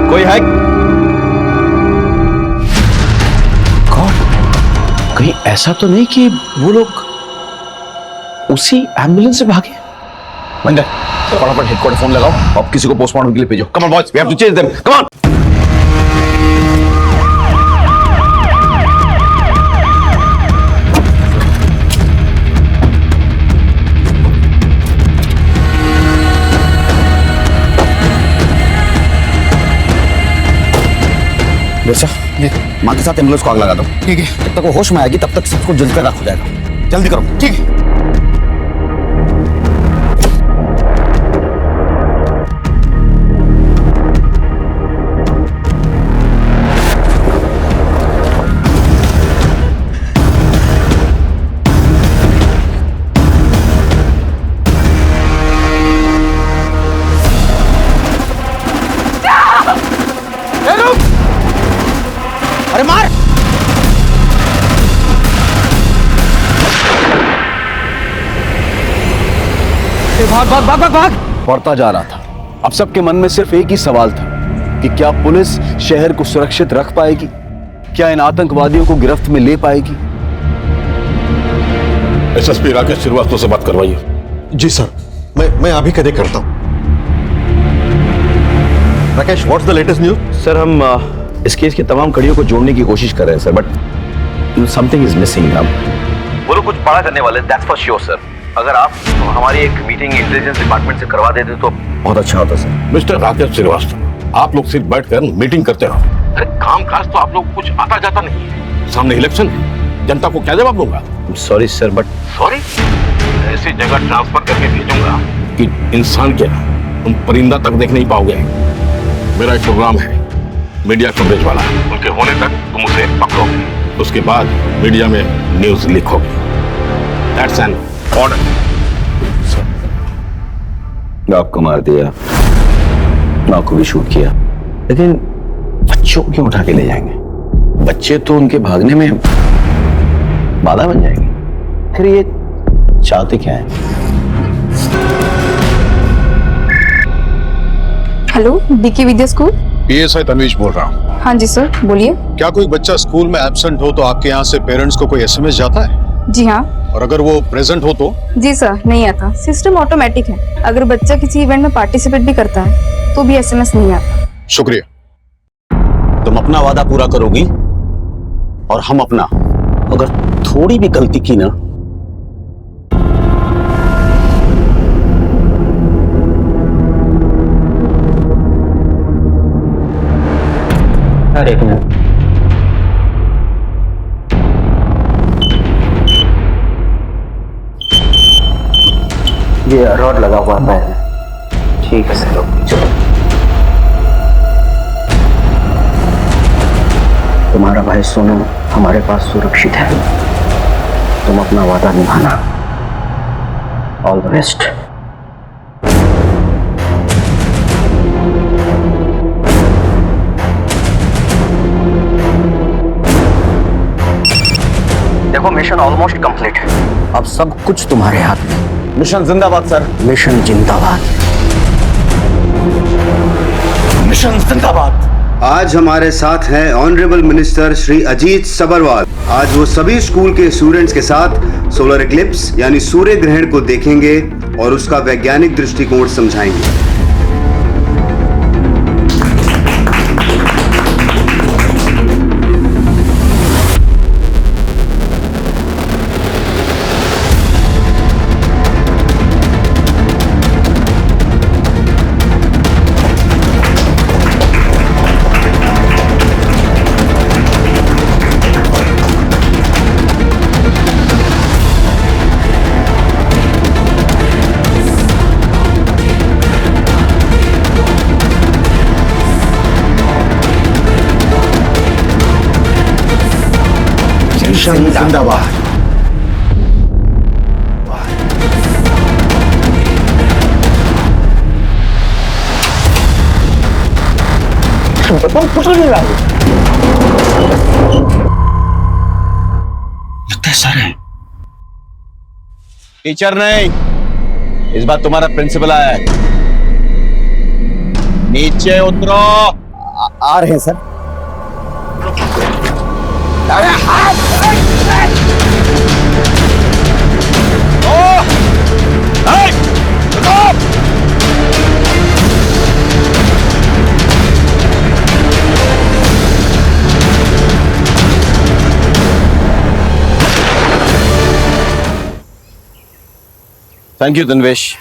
कोई है? कौन? कहीं ऐसा तो नहीं कि वो लोग उसी एम्बुलेंस से भागे। मंजर, फटाफट हेडक्वार्टर फोन लगाओ और किसी को पोस्टमार्टम के लिए भेजो। Come on boys, we have to chase them, come on. बेटा, माँ के साथ एम्बुलेंस को आग लगा दो। ठीक है। जब तक वो होश में आएगी तब तक सबको जल्दी राख हो जाएगा। जल्दी करो। ठीक है। अरे मार! भाग भाग भाग भाग भाग! बढ़ता जा रहा था। अब सबके मन में सिर्फ एक ही सवाल था कि क्या पुलिस शहर को सुरक्षित रख पाएगी? क्या इन आतंकवादियों को गिरफ्त में ले पाएगी? एसएसपी राकेश श्रीवास्तव से बात करवाइए। जी सर, मैं अभी कदे करता हूँ। Rakesh, what's the latest news? Sir, हम इस केस की तमाम कड़ियों को जोड़ने की कोशिश कर रहे हैं sir, but something is missing. वो लोग कुछ बड़ा करने वाले, दैट्स फॉर श्योर सर। अगर आप हमारी एक मीटिंग इंटेलिजेंस डिपार्टमेंट से करवा देते तो बहुत अच्छा होता सर। मिस्टर राकेश श्रीवास्तव, आप लोग सिर्फ बैठकर मीटिंग करते रहो। अरे काम काज तो आप लोग कुछ आता जाता नहीं है। सामने इलेक्शन है, जनता को क्या जवाब दूंगा? Sorry sir, but sorry? ऐसी जगह ट्रांसफर करके भेजूंगा कि इंसान क्या तुम परिंदा तक देख नहीं पाओगे। मेरा एक प्रोग्राम है मीडिया कवरेज वाला, उनके होने तक तुम उसे पकड़ोगे, उसके बाद मीडिया में न्यूज लिखोगे। That's an order. आपको मार दिया, माँ को भी शूट किया, लेकिन बच्चों को क्यों उठा के ले जाएंगे? बच्चे तो उनके भागने में बाधा बन जाएंगे। फिर ये चाहते क्या है? हेलो, डीके विद्या स्कूल। पीएसआई तन्वीश बोल रहा हूँ। हाँ जी सर, बोलिए। क्या कोई बच्चा स्कूल में एब्सेंट हो तो आपके यहाँ से पेरेंट्स को कोई एसएमएस जाता है? जी हाँ। और अगर वो प्रेजेंट हो तो? जी सर, नहीं आता। सिस्टम ऑटोमेटिक है। अगर बच्चा किसी इवेंट में पार्टिसिपेट भी करता है तो भी एसएमएस नहीं आता। शुक्रिया। तुम अपना वादा पूरा करोगी और हम अपना। अगर थोड़ी भी गलती की ना, एक मिनट, ये रॉड लगा हुआ है। ठीक है सर, चलो। तुम्हारा भाई सोनू हमारे पास सुरक्षित है। तुम अपना वादा निभाना। All the best. देखो, मिशन ऑलमोस्ट कंप्लीट है। अब सब कुछ तुम्हारे हाथ में। मिशन जिंदाबाद सर। मिशन जिंदाबाद। मिशन जिंदाबाद। आज हमारे साथ हैं ऑनरेबल मिनिस्टर श्री अजीत सबरवाल। आज वो सभी स्कूल के स्टूडेंट्स के साथ सोलर इक्लिप्स यानी सूर्य ग्रहण को देखेंगे और उसका वैज्ञानिक दृष्टिकोण समझाएंगे। मिशन जिंदाबाद। कुछ नहीं रहा। लगता है सर है। टीचर नहीं, इस बार तुम्हारा प्रिंसिपल आया है। नीचे उतरो। आ रहे हैं सर। ओ! थैंक यू तन्वेश,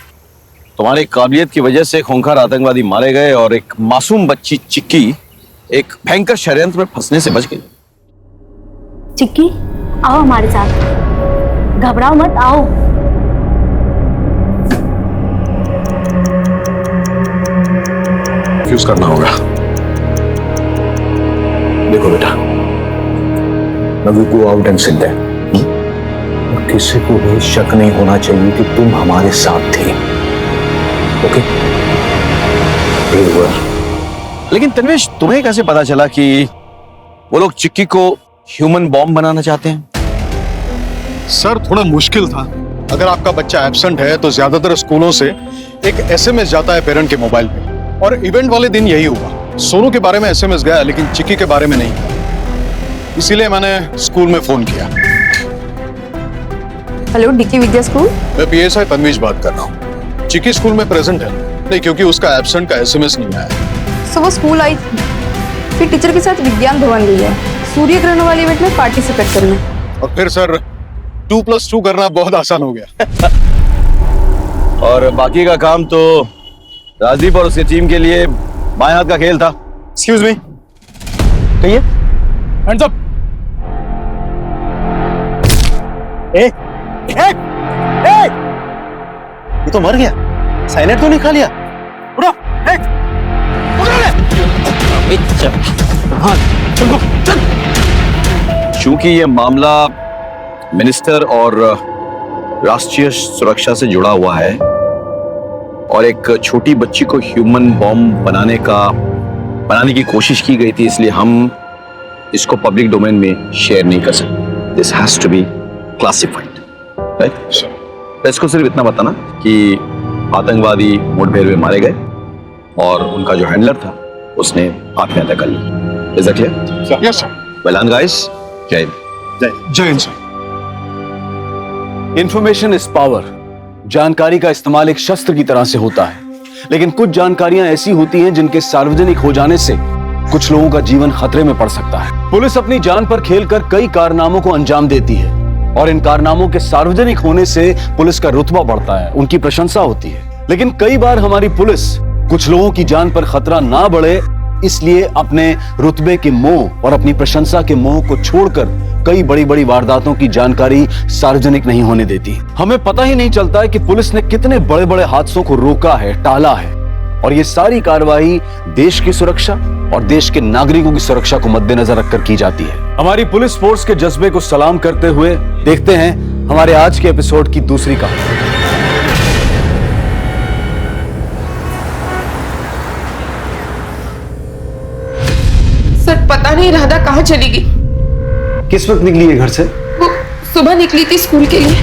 तुम्हारी काबिलियत की वजह से खूंखार आतंकवादी मारे गए और एक मासूम बच्ची चिक्की एक भयंकर षड्यंत्र में फंसने से बच गई। चिक्की, आओ हमारे साथ, घबराओ मत, आओ। फ्यूज करना होगा। देखो बेटा, now go out and sit there. किसी को भी शक नहीं होना चाहिए कि तुम हमारे साथ थे, ओके? लेकिन तन्वेश, तुम्हें कैसे पता चला कि वो लोग चिक्की को ह्यूमन बॉम्ब बनाना चाहते हैं? सर, थोड़ा मुश्किल था। अगर आपका बच्चा एब्सेंट है तो ज्यादातर स्कूलों से एक एसएमएस जाता है पेरेंट के मोबाइल पे, और इवेंट वाले दिन यही हुआ। सोनू के बारे में एसएमएस गया लेकिन चिक्की के बारे में नहीं, इसीलिए मैंने स्कूल में फोन किया। हेलो, डीके विद्या स्कूल। मैं पीएसआई तन्वीज बात कर रहा हूँ। चिक्की स्कूल में प्रेजेंट है? नहीं, क्योंकि उसका एब्सेंट का एसएमएस नहीं आया। सो वो स्कूल आई थी, फिर टीचर के साथ विज्ञान भवन गई है सूर्य ग्रहण वाले इवेंट में पार्टिसिपेट करने। और फिर सर 2+2 करना बहुत आसान हो गया। और बाकी का काम तो राजदीप और उसकी टीम के लिए बाएं हाथ का खेल था। एक्सक्यूज मी, कहिए। Hands up. ए, ए, ए, ये तो मर गया। साइनेट तो नहीं खा लिया? उठो, ए, उठो ले। हाँ, चलो, चल। चूंकि ये मामला मिनिस्टर और राष्ट्रीय सुरक्षा से जुड़ा हुआ है और एक छोटी बच्ची को ह्यूमन बॉम्ब बनाने की कोशिश की गई थी, इसलिए हम इसको पब्लिक डोमेन में शेयर नहीं कर सकते। This has to be classified, right? इसको सिर्फ इतना बताना कि आतंकवादी मुठभेड़ में मारे गए और उनका जो हैंडलर था उसने आत्महत्या कर ली। Is that clear? Yes sir. Well done guys, जय हिंद। जय हिंद सर। Information is power. जानकारी का इस्तेमाल एक शस्त्र की तरह से होता है, लेकिन कुछ जानकारियां ऐसी होती हैं जिनके सार्वजनिक हो जाने से कुछ लोगों का जीवन खतरे में पड़ सकता है। पुलिस अपनी जान पर खेलकर कई कारनामों को अंजाम देती है और इन कारनामों के सार्वजनिक होने से पुलिस का रुतबा बढ़ता है, उनकी प्रशंसा होती है। लेकिन कई बार हमारी पुलिस कुछ लोगों की जान पर खतरा ना बढ़े इसलिए अपने रुतबे के मोह और अपनी प्रशंसा के मोह को छोड़कर कई बड़ी बड़ी वारदातों की जानकारी सार्वजनिक नहीं होने देती। हमें पता ही नहीं चलता है कि पुलिस ने कितने बड़े बड़े हादसों को रोका है, टाला है, और ये सारी कार्रवाई देश की सुरक्षा और देश के नागरिकों की सुरक्षा को मद्देनजर रखकर की जाती है। हमारी पुलिस फोर्स के जज्बे को सलाम करते हुए देखते हैं हमारे आज के एपिसोड की दूसरी कहानी। सर, पता नहीं राधा कहाँ चली गई। किस वक्त निकली है घर से? वो सुबह निकली थी स्कूल के लिए,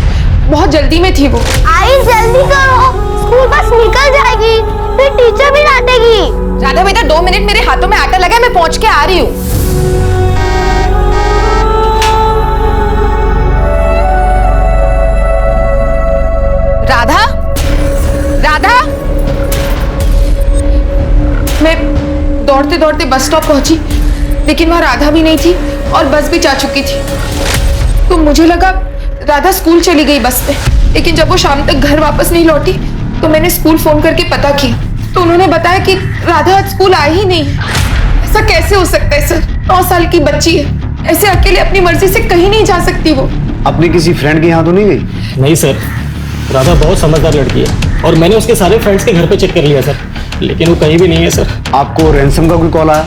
बहुत जल्दी में थी वो। आई जल्दी करो, स्कूल बस निकल जाएगी, फिर टीचर भी डांटेगी। राधा बेटा 2 मिनट, मेरे हाथों में आटा लगा है, मैं पहुंच के आ रही हूँ। राधा, राधा। मैं दौड़ते दौड़ते बस स्टॉप पहुंची, लेकिन वहां राधा भी नहीं थी और बस भी जा चुकी थी। तो मुझे लगा राधा स्कूल चली गई बस पे, लेकिन जब वो शाम तक घर वापस नहीं लौटी तो मैंने स्कूल फोन करके पता किया, तो उन्होंने बताया कि राधा आज स्कूल आई ही नहीं। ऐसा कैसे हो सकता है सर? 9 साल की बच्ची है, ऐसे अकेले अपनी मर्जी से कहीं नहीं जा सकती वो। अपने किसी फ्रेंड के यहाँ तो नहीं गई? नहीं सर, राधा बहुत समझदार लड़की है और मैंने उसके सारे फ्रेंड्स के घर पे चेक कर लिया सर, लेकिन वो कहीं भी नहीं है सर। आपको रैंसम का कोई कॉल आया?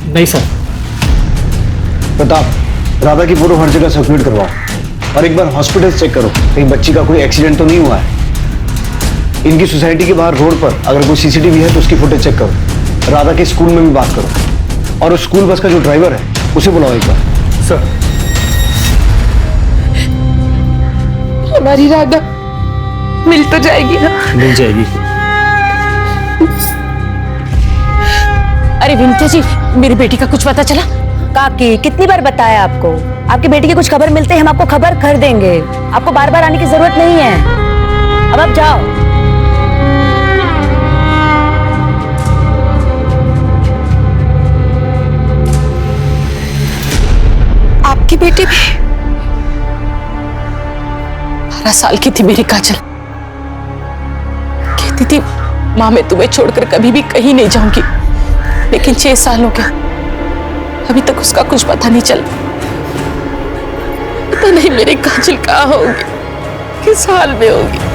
नहीं सर। प्रताप, राधा की फोटो हर जगह सर्कुलेट करवाओ और एक बार हॉस्पिटल चेक करो कहीं बच्ची का कोई एक्सीडेंट तो नहीं हुआ है। इनकी सोसाइटी के बाहर रोड पर अगर कोई सीसीटीवी है तो उसकी फुटेज चेक करो। राधा के स्कूल में भी बात करो और उस स्कूल बस का जो ड्राइवर है उसे बुलाओ एक बार। सर। हमारी राधा मिल तो जाएगी ना? मिल जाएगी। अरे विंटे जी, मेरी बेटी का कुछ पता चला? काकी, कितनी बार बताया आपको? आपकी बेटी की कुछ खबर मिलते ही हम आपको खबर कर देंगे, आपको बार बार आने की जरूरत नहीं है। अब आप जाओ। आपकी बेटी भी 12 साल की थी मेरी काजल। कहती थी माँ मैं तुम्हें छोड़कर कभी भी कहीं नहीं जाऊंगी, लेकिन 6 साल हो गए, अभी तक उसका कुछ पता नहीं चला। पता नहीं मेरी काजल कहाँ होगी, किस हाल में होगी।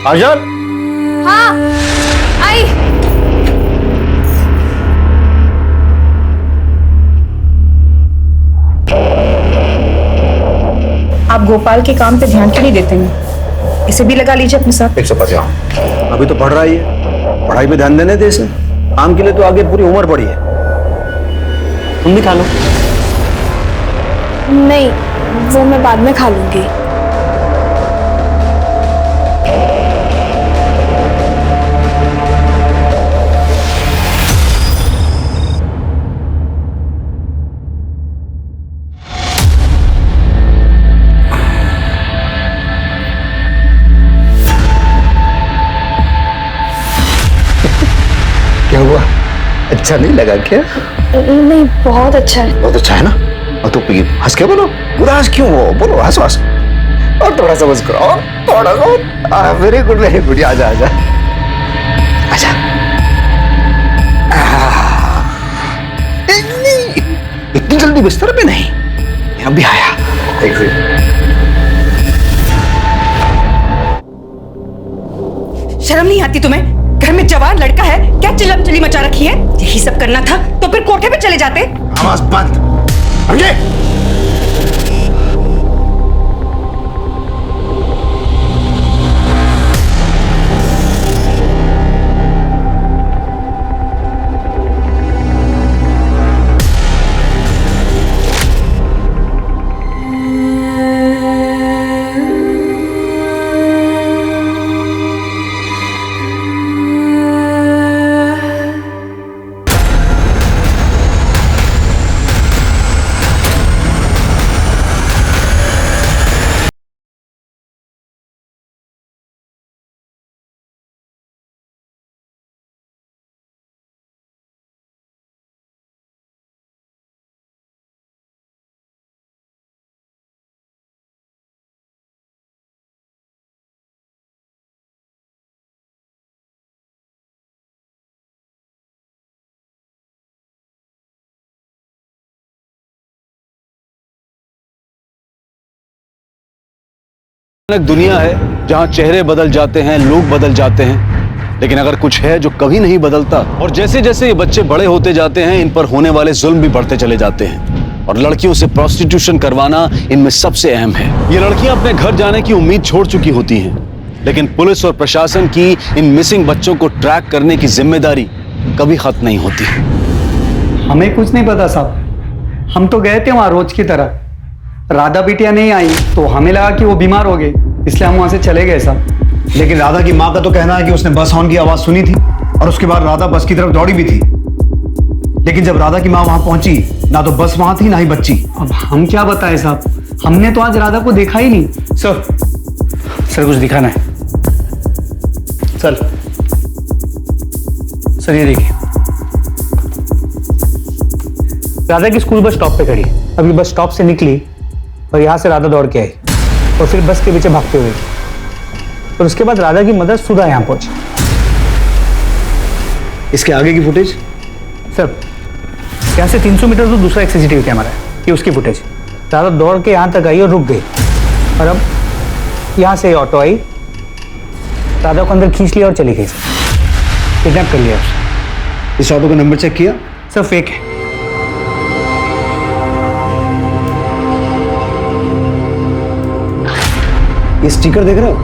आजान। हाँ आई। आप गोपाल के काम पे ध्यान क्यों नहीं देते हैं? इसे भी लगा लीजिए अपने साथ। 150। अभी तो पढ़ रहा ही है, पढ़ाई पे ध्यान देने दे इसे। काम के लिए तो आगे पूरी उम्र पड़ी है। तुम भी खा लो। नहीं, वो मैं बाद में खा लूंगी। क्या हुआ? अच्छा नहीं लगा क्या? नहीं, बहुत अच्छा है। बहुत अच्छा है ना? और तो हंस के बोलो, उदास क्यों हो? बोलो हंसो हंसो। और थोड़ा सा बस करो, और थोड़ा सा। Very good very good. आजा आजा आजा। नहीं, इतनी जल्दी बिस्तर पे नहीं, अभी आया। शर्म नहीं आती तुम्हें? घर में जवान लड़का है, क्या चिल्लम चिल्ली मचा रखी है? यही सब करना था तो फिर कोठे पे चले जाते। आवाज बंद। समझे? एक दुनिया है जहां चेहरे बदल जाते हैं, लोग बदल जाते हैं, लेकिन अगर कुछ है जो कभी नहीं बदलता, और जैसे जैसे ये बच्चे बड़े होते जाते हैं, इन पर होने वाले जुल्म भी बढ़ते चले जाते हैं, और लड़कियों से प्रोस्टिट्यूशन करवाना इनमें सबसे अहम है। ये लड़कियां अपने घर जाने की उम्मीद छोड़ चुकी होती हैं, लेकिन पुलिस और प्रशासन की इन मिसिंग बच्चों को ट्रैक करने की जिम्मेदारी कभी खत्म नहीं होती। हमें कुछ नहीं पता साहब, हम तो गए थे वहां रोज की तरह। राधा बिटिया नहीं आई तो हमें लगा कि वो बीमार हो गए, इसलिए हम वहां से चले गए साहब। लेकिन राधा की माँ का तो कहना है कि उसने बस हॉर्न की आवाज सुनी थी और उसके बाद राधा बस की तरफ दौड़ी भी थी। लेकिन जब राधा की माँ वहां पहुंची, ना तो बस वहां थी ना ही बच्ची। अब हम क्या बताएं साहब, हमने तो आज राधा को देखा ही नहीं। सर कुछ दिखाना है। सर ये देखिए, राधा की स्कूल बस स्टॉप पे खड़ी है। अभी बस स्टॉप से निकली और यहाँ से राधा दौड़ के आई और फिर बस के पीछे भागते हुए, और उसके बाद राधा की मदर सुधा यहाँ पहुंची। इसके आगे की फुटेज? सर यहाँ से 300 मीटर दूर दूसरा एक सीसीटीवी कैमरा है, ये उसकी फुटेज। राधा दौड़ के यहाँ तक आई और रुक गई, और अब यहाँ से ऑटो आई, राधा को अंदर खींच लिया और चली गई। किडनैप कर लिया उसे। इस ऑटो का नंबर चेक किया? सर फेक है। ये स्टिकर देख रहे हो?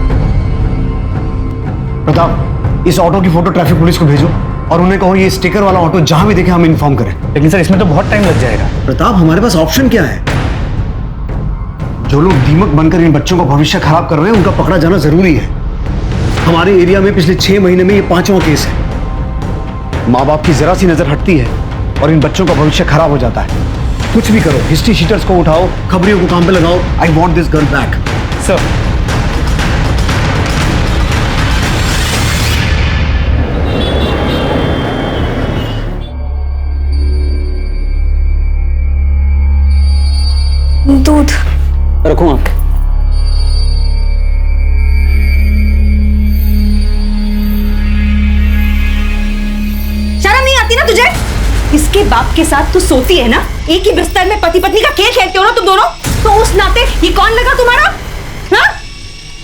प्रताप, इस ऑटो की फोटो ट्रैफिक पुलिस को भेजो और उन्हें कहो ये स्टिकर वाला ऑटो जहां भी देखे हमें इन्फॉर्म करें। लेकिन सर इसमें तो बहुत टाइम लग जाएगा। प्रताप, हमारे पास ऑप्शन क्या है? जो लोग दीमक बनकर इन बच्चों का भविष्य खराब कर रहे हैं, उनका पकड़ा जाना जरूरी है। हमारे एरिया में पिछले 6 महीने में ये 5वां केस है। माँ बाप की जरा सी नजर हटती है और इन बच्चों का भविष्य खराब हो जाता है। कुछ भी करो, हिस्ट्री शीटर्स को उठाओ, खबरियों को काम पे लगाओ। I want this girl back. Sir दूध रखूं आप? शर्म नहीं आती ना तुझे? इसके बाप के साथ तू सोती है ना? एक ही बिस्तर में पति पत्नी का खेल खेलते हो ना तुम दोनों? तो उस नाते ये कौन लगा तुम्हारा? हाँ?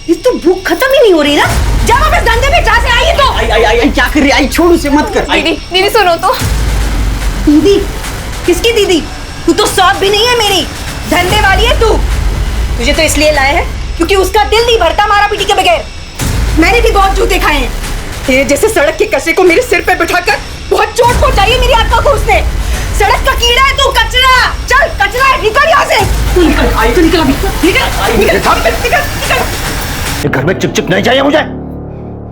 ये तो भूख खत्म ही नहीं हो रही ना? जा वापस धंधे पे, जहाँ से आई है तो। आई क्या कर रही है? आई छोड़, उसे मत कर। दीदी दीदी सुनो तो। दीदी? किसकी दीदी? तू तो सौंप भी नहीं है मेरी, धंधे वाली है तू। तुझे तो इसलिए लाया है क्योंकि उसका दिल नहीं भरता मारा पीटी के बगैर। मैंने भी बहुत जूते खाए हैं। तेरे जैसे सड़क के कचरे को मेरे सिर पे बिठाकर बहुत चोट पहुंचाई है मेरी आत्मा को उसने। सड़क का कीड़ा है तू, कचरा। चल कचरा है, निकल यहाँ से। तू निकल, आई तो निकल अभी। ये घर में चिप चिप नहीं चाहिए मुझे,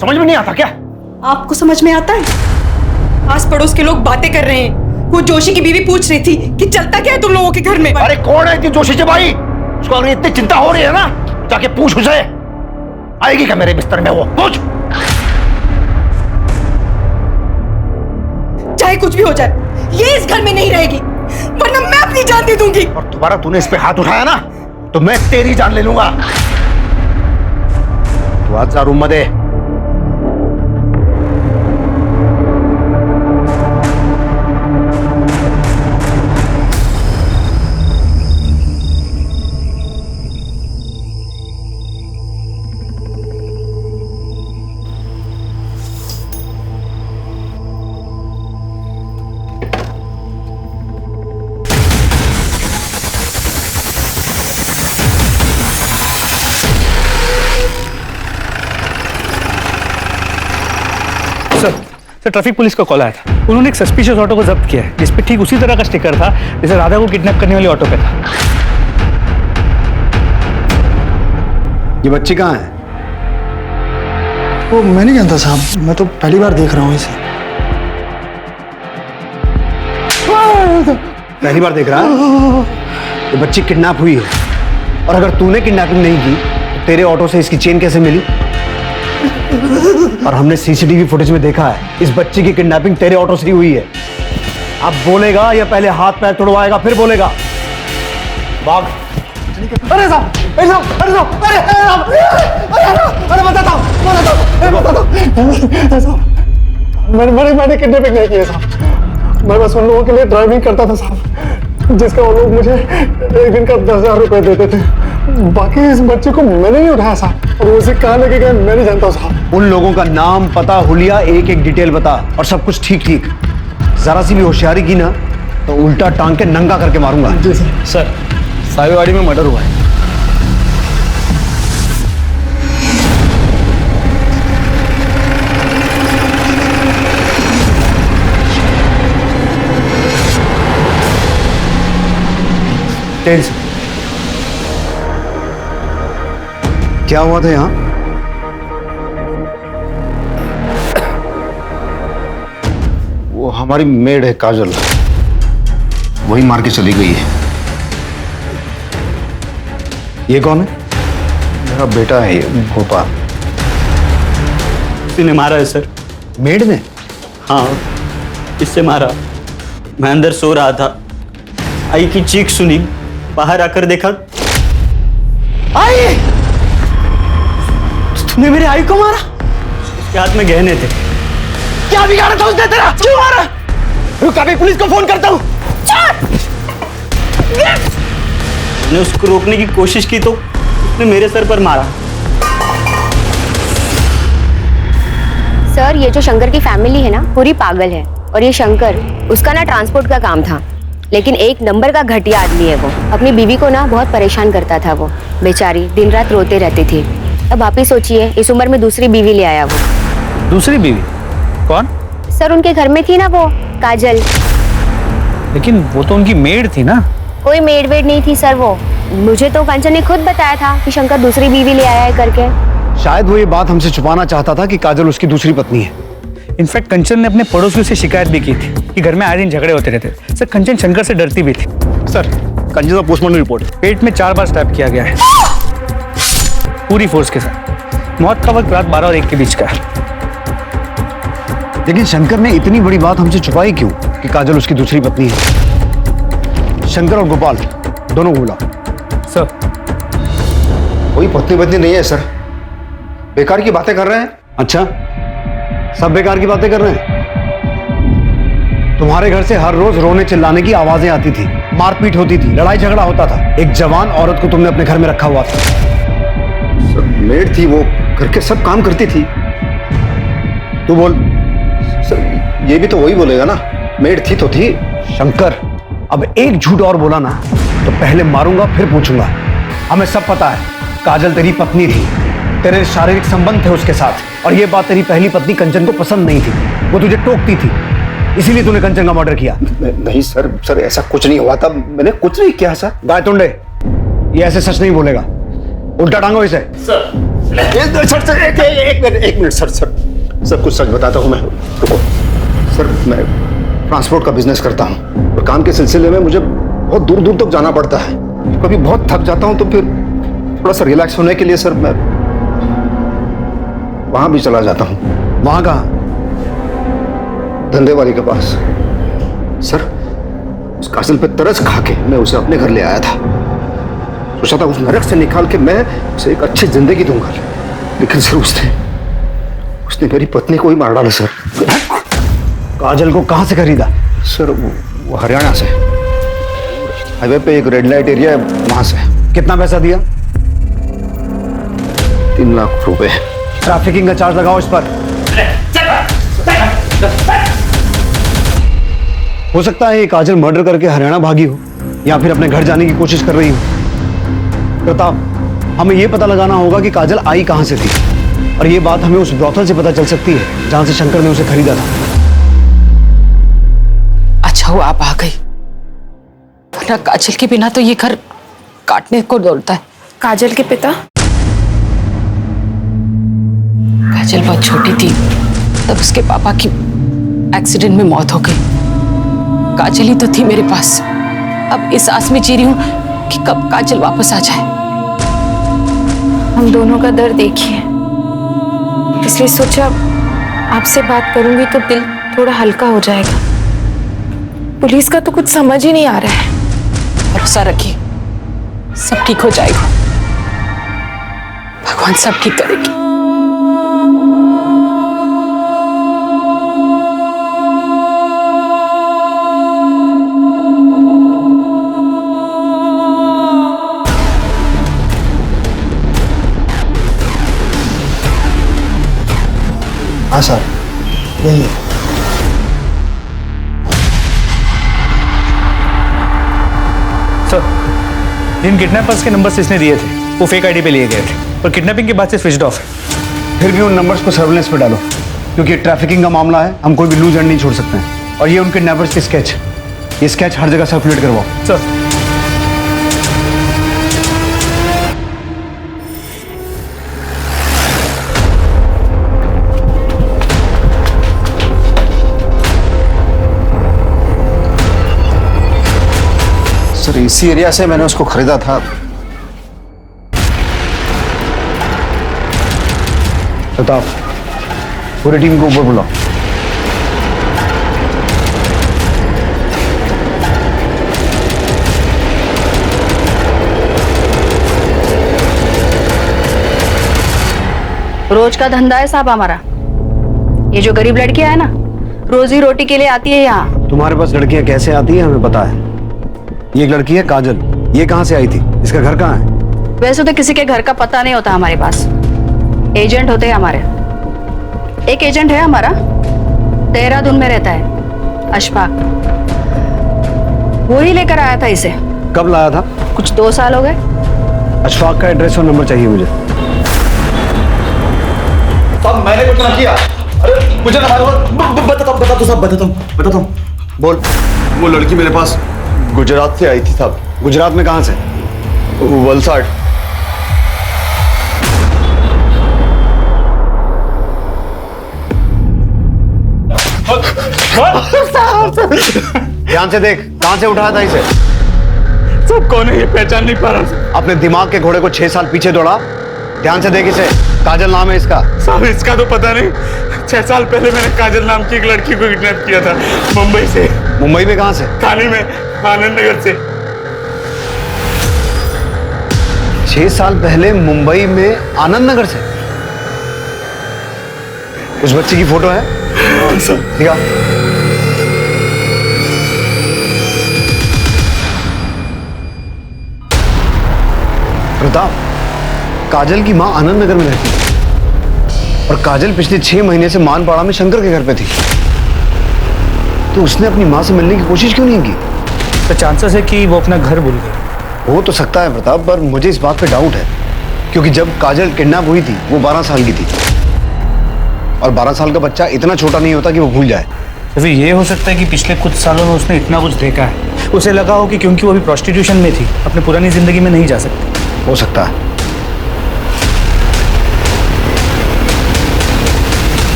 समझ में नहीं आता क्या? आपको समझ में आता है? आस पड़ोस के लोग बातें कर रहे हैं। वो जोशी की बीवी पूछ रही थी कि चलता क्या है तुम लोगों के घर में। अरे कौन है जोशी जी भाई? उसको अगर इतनी चिंता हो रही है ना, जाके पूछ उसे, आएगी क्या मेरे बिस्तर में? वो पूछ। चाहे कुछ भी हो जाए, ये इस घर में नहीं रहेगी, वरना मैं अपनी जान दे दूंगी। और दोबारा तूने इस पे हाथ उठाया ना, तो मैं तेरी जान ले लूंगा। तू आज जा रूम में दे। सर ट्रैफिक पुलिस का कॉल आया था। उन्होंने एक सस्पिशियस ऑटो को जब्त किया है, जिस पे ठीक उसी तरह का स्टिकर था जैसे राधा को किडनैप करने वाली ऑटो पे था। ये बच्ची कहाँ है? वो मैं नहीं जानता साहब, मैं तो पहली बार देख रहा हूँ इसे। पहली बार देख रहा है? ये बच्ची किडनैप हुई है, और अगर तूने किडनैपिंग नहीं की तो तेरे ऑटो से इसकी चेन कैसे मिली? और हमने सीसीटीवी फुटेज में देखा है इस बच्ची की किडनैपिंग तेरे ऑटो से ही हुई है। अब बोलेगा या पहले हाथ पैर तोड़वाएगा फिर बोलेगा? भाग। अरे साहब, अरे साहब, अरे साहब, अरे साहब, अरे बताता हूँ, मैंने किडनैपिंग नहीं किया साहब। मैं बस उन लोगों के लिए ड्राइविंग करता था साहब, जिसका वो लोग मुझे एक दिन का 10,000 रुपए देते थे। बाकी इस बच्चे को मैंने नहीं उठाया साहब, और उसे कहाँ लेके गए मैं नहीं जानता साहब। उन लोगों का नाम, पता, हुलिया, एक एक डिटेल बता, और सब कुछ ठीक ठीक। जरा सी भी होशियारी की ना तो उल्टा टांग के नंगा करके मारूंगा। जी सर, साहेबवाड़ी में मर्डर हुआ है। क्या हुआ था यहाँ? वो हमारी मेड है काजल, वही मार के चली गई है। ये कौन है? मेरा बेटा है ये, भोपाल। किसी ने मारा है सर। मेड ने? हाँ, इससे मारा। मैं अंदर सो रहा था, आई की चीख सुनी, बाहर आकर देखा। आई! तूने मेरे आई को मारा? उसके हाथ में गहने थे। क्या बिगाड़ा था उसने तेरा? क्यों मारा? रुक, अभी पुलिस को फोन करता हूँ। मैंने उसको रोकने की कोशिश की तो उसने मेरे सर पर मारा। सर, ये जो शंकर की फैमिली है ना, पूरी पागल है। और ये शंकर, उसका ना ट्रांसपोर्ट का काम था, लेकिन एक नंबर का घटिया आदमी है वो। अपनी बीवी को ना बहुत परेशान करता था वो, बेचारी दिन रात रोते रहती थी। अब आप ही सोचिए, इस उम्र में दूसरी बीवी ले आया वो। दूसरी बीवी? कौन? सर, उनके घर में थी ना वो काजल। लेकिन वो तो उनकी मेड थी ना। कोई मेड वेड नहीं थी सर वो। मुझे तो कंचन ने खुद बताया था कि शंकर दूसरी बीवी ले आया है करके। शायद वो ये बात हमसे छुपाना चाहता था कि काजल उसकी दूसरी पत्नी है। इनफैक्ट कंचन ने अपने पड़ोसियों से शिकायत भी की थी। कि घर में आए दिन झगड़े होते रहते। सर कंचन शंकर से डरती भी थी। सर कंचन का पोस्टमार्टम रिपोर्ट, पेट में 4 बार स्टैब किया गया है, पूरी फोर्स के साथ। मौत का वक्त रात 12 और 1 के बीच का है। लेकिन शंकर ने इतनी बड़ी बात हमसे छुपाई क्यों कि काजल उसकी दूसरी पत्नी है? शंकर और गोपाल दोनों बोला। सर कोई पत्नी नहीं है सर, बेकार की बातें कर रहे हैं। अच्छा, सब बेकार की बातें कर रहे हैं? तुम्हारे घर से हर रोज रोने चिल्लाने की आवाजें आती थी, मारपीट होती थी, लड़ाई झगड़ा होता था। एक जवान औरत को तुमने अपने घर में रखा हुआ था। सर मेड थी, वो घर के सब काम करती थी। तू बोल। सर ये भी तो वही बोलेगा ना, मेड थी तो थी। शंकर अब एक झूठ और बोला ना तो पहले मारूंगा फिर पूछूंगा। हमें सब पता है काजल तेरी पत्नी थी, तेरे शारीरिक संबंध थे उसके साथ, और ये बात तेरी पहली पत्नी कंचन को पसंद नहीं थी। वो तुझे टोकती थी, इसीलिए तूने कंचन का मर्डर किया। नहीं सर ऐसा कुछ नहीं हुआ था, मैंने कुछ नहीं किया सर। गायतुंडे ये ऐसे सच नहीं बोलेगा, उल्टा टांगो इसे। सर एक मिनट सर कुछ सच बताता हूँ मैं। रुको सर, मैं ट्रांसपोर्ट का बिजनेस करता हूँ और काम के सिलसिले में मुझे बहुत दूर दूर तक जाना पड़ता है। कभी बहुत थक जाता हूँ तो फिर थोड़ा सा रिलैक्स होने के लिए सर मैं वहां भी चला जाता हूँ। वहां कहाँ? धंधे वाली के पास। सर उस काजल पे तरस खा के मैं उसे अपने घर ले आया था। सोचा था उस नरक से निकाल के मैं उसे एक अच्छी जिंदगी दूंगा, लेकिन सर उसने मेरी पत्नी को ही मार डाला। सर काजल को कहां से खरीदा? सर वो हरियाणा से, हाईवे पे एक रेड लाइट एरिया है वहां से। कितना पैसा दिया? 3 लाख रुपए। ट्रैफिकिंग का चार्ज लगाओ इस पर। हो सकता है ये काजल मर्डर करके हरियाणा भागी हो या फिर अपने घर जाने की कोशिश कर रही हो। प्रताप, हमें यह पता लगाना होगा कि काजल आई कहां से थी, और ये बात हमें उस ब्रॉथल से पता चल सकती है जहां से शंकर ने उसे खरीदा था। अच्छा हुआ आप आ गई, वरना काजल के बिना तो ये घर काटने को दौड़ता है। काजल के पिता? काजल बहुत छोटी थी तब उसके पापा की एक्सीडेंट में मौत हो गई। काजल ही तो थी मेरे पास। अब इस आस में जी रही हूं कि कब काजल वापस आ जाए। हम दोनों का दर्द एक ही है, इसलिए सोचा आपसे बात करूंगी तो दिल थोड़ा हल्का हो जाएगा। पुलिस का तो कुछ समझ ही नहीं आ रहा है। भरोसा रखिए, सब ठीक हो जाएगा। भगवान सब ठीक करेगी। हाँ सर, यही है। सर जिन किडनैपर्स के नंबर्स इसने दिए थे वो फेक आईडी पे लिए गए थे और किडनैपिंग के बाद से स्विच्ड ऑफ है। फिर भी उन नंबर्स को सर्विलेंस पे डालो, क्योंकि ट्रैफिकिंग का मामला है, हम कोई भी लूज एंड नहीं छोड़ सकते हैं। और ये उन किडनैपर्स के स्केच, ये स्केच हर जगह सर्कुलेट करवाओ। सर सर इसी एरिया से मैंने उसको खरीदा था। प्रताप, पूरी टीम को ऊपर बुलाओ। रोज का धंधा है साहब हमारा। ये जो गरीब लड़कियां है ना, रोजी रोटी के लिए आती है यहाँ। तुम्हारे पास लड़कियां कैसे आती हैं हमें पता है। ये एक लड़की है काजल, ये कहां से आई थी? इसका घर कहां है? वैसे तो किसी के घर का पता नहीं होता हमारे पास, एजेंट होते हैं हमारे। एक एजेंट है हमारा, देहरादून में रहता है, अशफाक। वो ही लेकर आया था इसे। कब लाया था? कुछ 2 साल हो गए। अशफाक का एड्रेस और नंबर चाहिए मुझे। साहब मैंने कुछ ना किया। अरे मुझे ना मारो। बताता हूँ। बोल। वो लड़की मेरे पास गुजरात से आई थी साहब। गुजरात में कहां से? वलसाड़। ध्यान से देख, कहां से उठाया था इसे? सब कौन है ये पहचान नहीं पा रहा। अपने दिमाग के घोड़े को 6 साल पीछे दौड़ा। ध्यान से देख इसे। काजल नाम है इसका। साहब इसका तो पता नहीं। 6 साल पहले मैंने काजल नाम की एक लड़की को किडनैप किया था मुंबई से। मुंबई में कहां से? थाने में, आनंद नगर से। 6 साल पहले मुंबई में आनंद नगर से? उस बच्चे की फोटो है? दिखा। प्रताप, काजल की मां आनंद नगर में रहती है और काजल पिछले 6 महीने से मानपाड़ा में शंकर के घर पे थी। तो उसने अपनी मां से मिलने की कोशिश क्यों नहीं की? तो चांसेस है कि वो अपना घर भूल गई। हो तो सकता है प्रताप, पर मुझे इस बात पे डाउट है क्योंकि जब काजल किडनैप हुई थी वो 12 साल की थी और 12 साल का बच्चा इतना छोटा नहीं होता कि वो भूल जाए। तो फिर ये हो सकता है कि पिछले कुछ सालों में उसने इतना कुछ देखा है, उसे लगा हो कि क्योंकि वो अभी प्रोस्टिट्यूशन में थी अपने पुरानी जिंदगी में नहीं जा सकती। हो सकता है।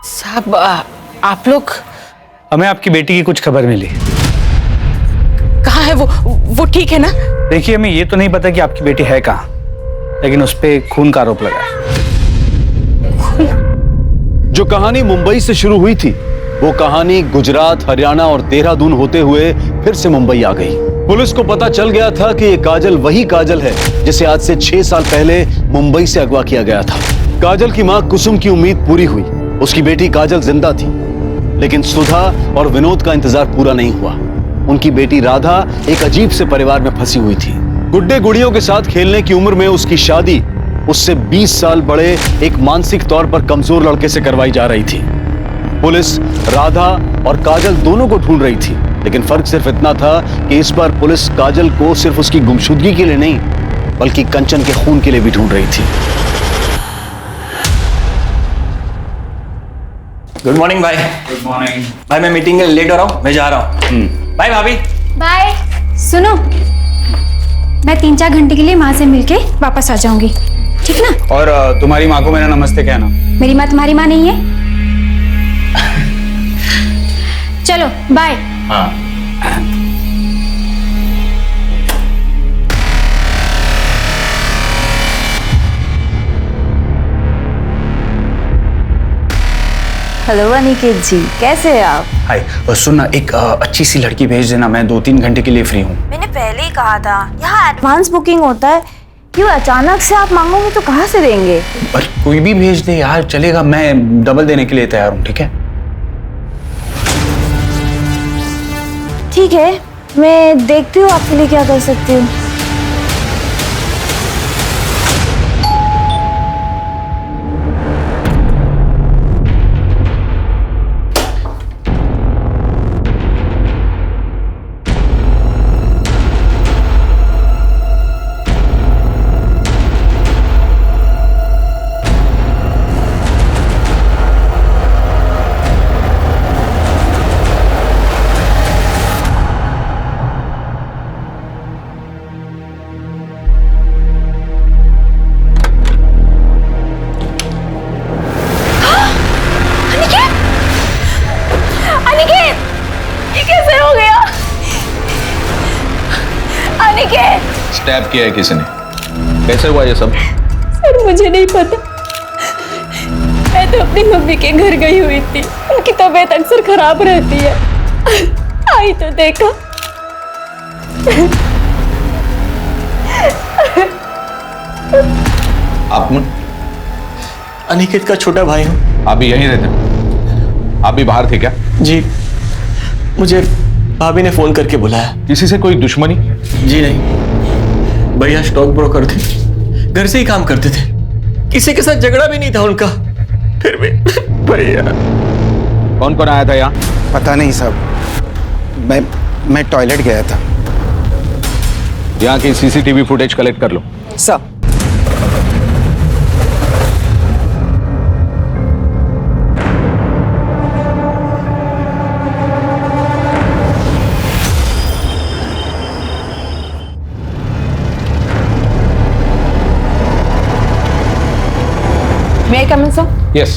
साहब आप लोग, हमें आपकी बेटी की कुछ खबर मिली। कहाँ है वो ठीक है ना? देखिए, हमें ये तो नहीं पता कि आपकी बेटी है कहाँ, लेकिन उस पे खून का आरोप लगा है। जो कहानी मुंबई से शुरू हुई थी वो कहानी गुजरात, हरियाणा और देहरादून होते हुए फिर से मुंबई आ गई। पुलिस को पता चल गया था कि ये काजल वही काजल है जिसे आज से 6 साल पहले मुंबई से अगवा किया गया था। काजल की मां कुसुम की उम्मीद पूरी हुई, उसकी बेटी काजल जिंदा थी, लेकिन सुधा और विनोद का इंतजार पूरा नहीं हुआ। उनकी बेटी राधा एक अजीब से परिवार में फंसी हुई थी। गुड्डे गुड़ियों के साथ खेलने की उम्र में उसकी शादी उससे 20 साल बड़े एक मानसिक तौर पर कमजोर लड़के से करवाई जा रही थी। पुलिस राधा और काजल दोनों को ढूंढ रही थी, लेकिन फर्क सिर्फ इतना था कि इस बार पुलिस काजल को सिर्फ उसकी गुमशुदगी के लिए नहीं बल्कि कंचन के खून के लिए भी ढूंढ रही थी। गुड मॉर्निंग भाई। गुड मॉर्निंग भाई, मैं मीटिंग के लिए लेट हो रहा हूँ, मैं जा रहा हूँ। बाय भाभी। बाय। सुनो, मैं 3-4 घंटे के लिए माँ से मिलके वापस आ जाऊंगी, ठीक ना? और तुम्हारी माँ को मेरा नमस्ते कहना। मेरी माँ तुम्हारी माँ नहीं है? चलो बाय। हाँ। हेलो अनिकेत जी, कैसे हैं आप? हाय, सुनना, एक अच्छी सी लड़की भेज देना, मैं 2-3 घंटे के लिए फ्री हूँ। मैंने पहले ही कहा था, यहाँ एडवांस बुकिंग होता है, क्यों अचानक से आप मांगोगे तो कहाँ से देंगे? पर कोई भी भेज दे यार, चलेगा, मैं डबल देने के लिए तैयार हूँ, ठीक है? ठीक है, मैं देखती हूँ आपके लिए क्या कर सकती हूँ। स्टैब किया है किसी ने? कैसे हुआ ये सब? सर मुझे नहीं पता, मैं तो अपनी मम्मी के घर गई हुई थी, उनकी तबीयत अक्सर खराब रहती है, आई तो देखा। आप अनिकेत का छोटा भाई हूँ। आप भी यहीं रहते हैं? आप भी बाहर थे क्या? जी, मुझे भाभी ने फोन करके बुलाया। किसी से कोई दुश्मनी? जी नहीं, भैया स्टॉक ब्रोकर थे, घर से ही काम करते थे, किसी के साथ झगड़ा भी नहीं था उनका, फिर भी भैया। कौन कौन आया था यहाँ? पता नहीं साहब, मैं टॉयलेट गया था। यहाँ की सीसीटीवी फुटेज कलेक्ट कर लो। सर। मे आई कम इन सर? यस।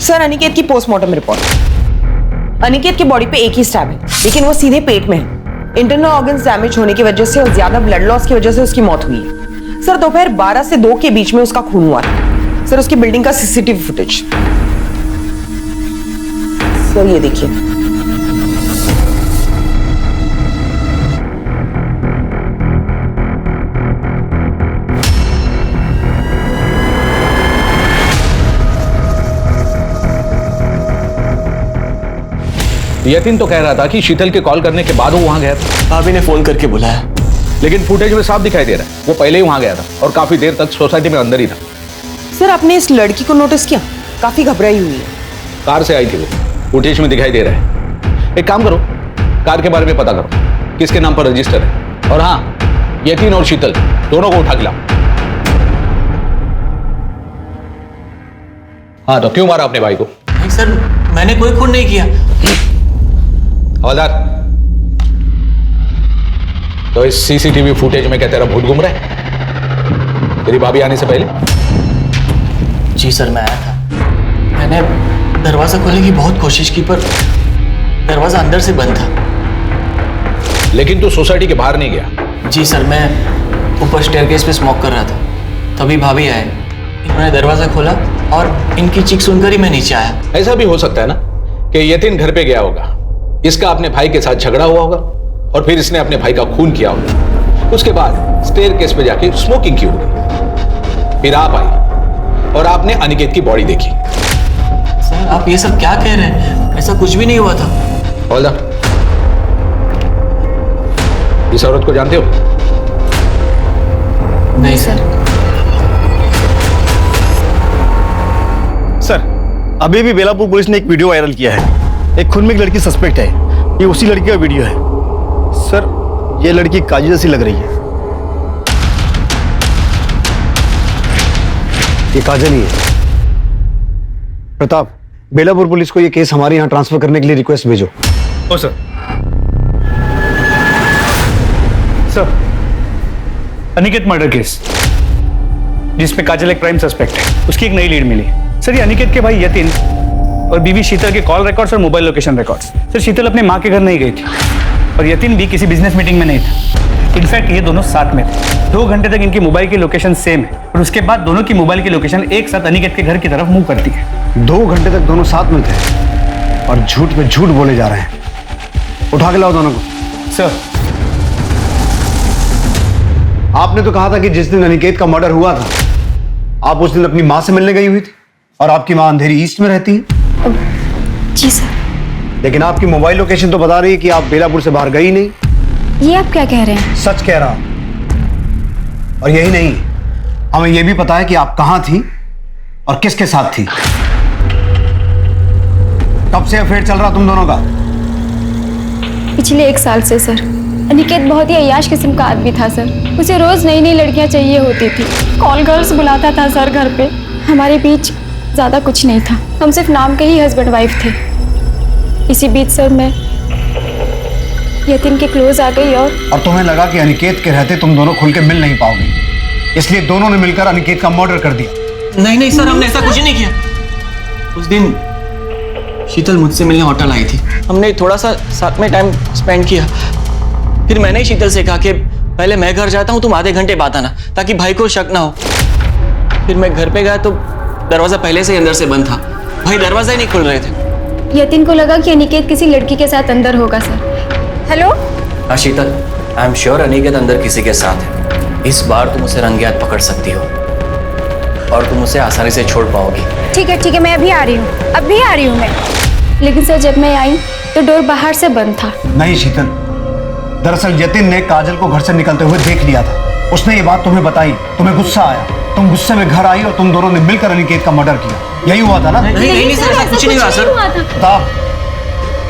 सर, अनिकेत की पोस्टमार्टम रिपोर्ट। अनिकेत की बॉडी पे एक ही स्टैब है, लेकिन वो सीधे पेट में है। इंटरनल ऑर्गन्स डैमेज होने की वजह से और ज्यादा ब्लड लॉस की वजह से उसकी मौत हुई है। सर, दोपहर 12 से 2 के बीच में उसका खून हुआ था। सर, उसकी बिल्डिंग का सीसीटीवी फुटेज सर ये देखिए। यतिन तो कह रहा था कि शीतल के कॉल करने के बाद वो वहां गया था। भाभी ने फोन करके बुलाया, लेकिन फुटेज में साफ दिखाई दे रहा है वो पहले ही वहां गया था और काफी देर तक सोसाइटी में अंदर ही था। सर, आपने इस लड़की को नोटिस किया? काफी घबराई हुई है। कार से आई थी वो, फुटेज में दिखाई दे रहा है। एक काम करो, कार के बारे में पता करो किसके नाम पर रजिस्टर है। और हाँ, यतिन और शीतल दोनों को उठा के लाओ। हाँ, तो क्यों मारा अपने भाई को? नहीं सर, मैंने कोई खून नहीं किया। हवलदार, तो इस सीसीटीवी फुटेज में क्या तेरा भूत घूम रहा है तेरी भाभी आने से पहले? जी सर, मैं आया था। मैंने दरवाजा खोलने की बहुत कोशिश की पर दरवाजा अंदर से बंद था। लेकिन तू सोसाइटी के बाहर नहीं गया? जी सर, मैं ऊपर स्टेयरकेस पे स्मोक कर रहा था, तभी भाभी आए। इन्होंने दरवाजा खोला और इनकी चीख सुनकर ही मैं नीचे आया। ऐसा भी हो सकता है ना कि यतिन घर पे गया होगा, इसका अपने भाई के साथ झगड़ा हुआ होगा और फिर इसने अपने भाई का खून किया होगा। उसके बाद स्टेयरकेस पे जाके स्मोकिंग की होगी, फिर आप आए और आपने अनिकेत की बॉडी देखी। सर, आप ये सब क्या कह रहे हैं? ऐसा कुछ भी नहीं हुआ था। हवलदार, इस औरत को जानते हो? नहीं सर। सर, अभी भी बेलापुर पुलिस ने एक वीडियो वायरल किया है। एक खून में एक लड़की सस्पेक्ट है। ये उसी लड़की का वीडियो है। सर, ये लड़की काजल जैसी लग रही है। ये काजल ही है। प्रताप, बेलापुर पुलिस को ये केस हमारे यहाँ ट्रांसफर करने के लिए रिक्वेस्ट भेजो। Oh sir. Sir, Aniket murder case जिसमें काजल एक प्राइम सस्पेक्ट है, उसकी एक नई लीड मिली। सर, ये अनिकेत के भाई यतिन और बीवी शीतल के कॉल रिकॉर्ड्स और मोबाइल लोकेशन रिकॉर्ड्स। सर, शीतल अपने माँ के घर नहीं गई थी और यतिन भी किसी बिजनेस मीटिंग में नहीं था। इनफैक्ट ये दोनों साथ में थे। 2 घंटे तक इनकी मोबाइल की लोकेशन सेम है और उसके बाद दोनों की मोबाइल की लोकेशन एक साथ अनिकेत के घर की तरफ मूव करती है। 2 घंटे तक दोनों साथ में थे और झूठ पे झूठ बोले जा रहे हैं। उठा के लाओ दोनों को। सर, आपने तो कहा था कि जिस दिन अनिकेत का मर्डर हुआ था आप उस दिन अपनी माँ से मिलने गई हुई थी और आपकी माँ अंधेरी ईस्ट में रहती है। जी सर। लेकिन आपकी मोबाइल लोकेशन तो बता रही है कि आप बेलापुर से बाहर गई नहीं। ये आप क्या कह रहे हैं? सच कह रहा हूं। और यही नहीं, हमें यह भी पता है कि आप कहां थी और किसके साथ थी। कब से अफेयर चल रहा तुम दोनों का? पिछले 1 साल से सर। अनिकेत बहुत ही अय्याश किस्म का आदमी था सर। उसे रोज नई नई लड़कियां चाहिए होती थी। कॉल गर्ल्स बुलाता था सर घर पे। हमारे बीच ज्यादा कुछ नहीं था, हम सिर्फ नाम के ही हस्बैंड वाइफ थे। इसी बीच सर मैं यतिन के क्लोज आ गई और तुम्हें लगा कि अनिकेत के रहते तुम दोनों खुल के मिल नहीं पाओगे, इसलिए दोनों ने मिलकर अनिकेत का मर्डर कर दिया। नहीं नहीं सर, हमने ऐसा कुछ नहीं किया। उस दिन शीतल मुझसे मिलने होटल आई थी, हमने थोड़ा सा साथ में टाइम स्पेंड किया। फिर मैंने ही शीतल से कहा कि पहले मैं घर जाता हूँ, तुम आधे घंटे बाद आना ताकि भाई को शक ना हो। फिर मैं घर पे गया तो दरवाजा पहले से ही अंदर से बंद था, भाई दरवाजा ही नहीं खुल रहे थे। यतिन को लगा कि अनिकेत किसी लड़की के साथ अंदर होगा सर। हेलो? हाँ शीतल, आई एम श्योर अनिकेत अंदर किसी के साथ है। इस बार तुम उसे रंगे हाथ पकड़ सकती हो और तुम उसे आसानी से छोड़ पाओगी। ठीक है, मैं अभी आ रही हूँ, अभी आ रही हूँ मैं। लेकिन सर, जब मैं आई तो डोर बाहर से बंद था। नहीं शीतल, दरअसल यतिन ने काजल को घर से निकलते हुए देख लिया था। उसने ये बात तुम्हें बताई, तुम्हें गुस्सा आया, तुम गुस्से में घर आई और तुम दोनों ने मिलकर अनिकेत का मर्डर किया। यही हुआ था ना? नहीं सर, ऐसा कुछ नहीं हुआ सर। बताओ,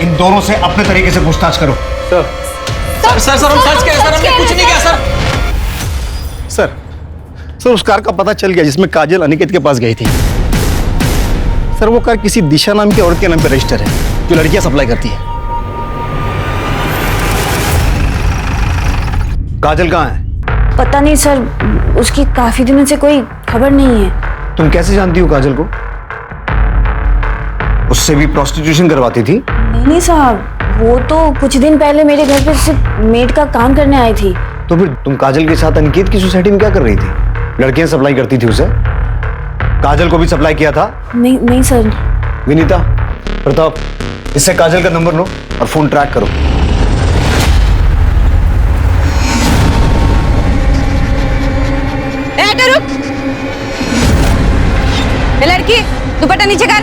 इन दोनों से अपने तरीके से पूछताछ करो। सर हम सच कह रहे सर, हमने कुछ नहीं किया सर। सर, उस कार का पता चल गया जिसमें काजल अनिकेत के पास गई थी। सर, वो कार किसी दिशा नाम की औरत के नाम पर रजिस्टर है जो लड़कियां सप्लाई करती है। काजल कहाँ है? पता नहीं सर, उसकी काफी दिनों से कोई खबर नहीं है। तुम कैसे जानती हो काजल को? उससे भी प्रोस्टिट्यूशन करवाती थी? नहीं साहब, वो तो कुछ दिन पहले मेरे घर पे सिर्फ मेड का काम करने आई थी। तो फिर तुम काजल के साथ अनिकेत की सोसाइटी में क्या कर रही थी? लड़कियां सप्लाई करती थी उसे? काजल को भी सप्लाई किया था? नहीं सर। विनीता, प्रताप, इससे काजल का नंबर लो और फोन ट्रैक करो। रुक। ए लड़की, दुपट्टा नीचे कर।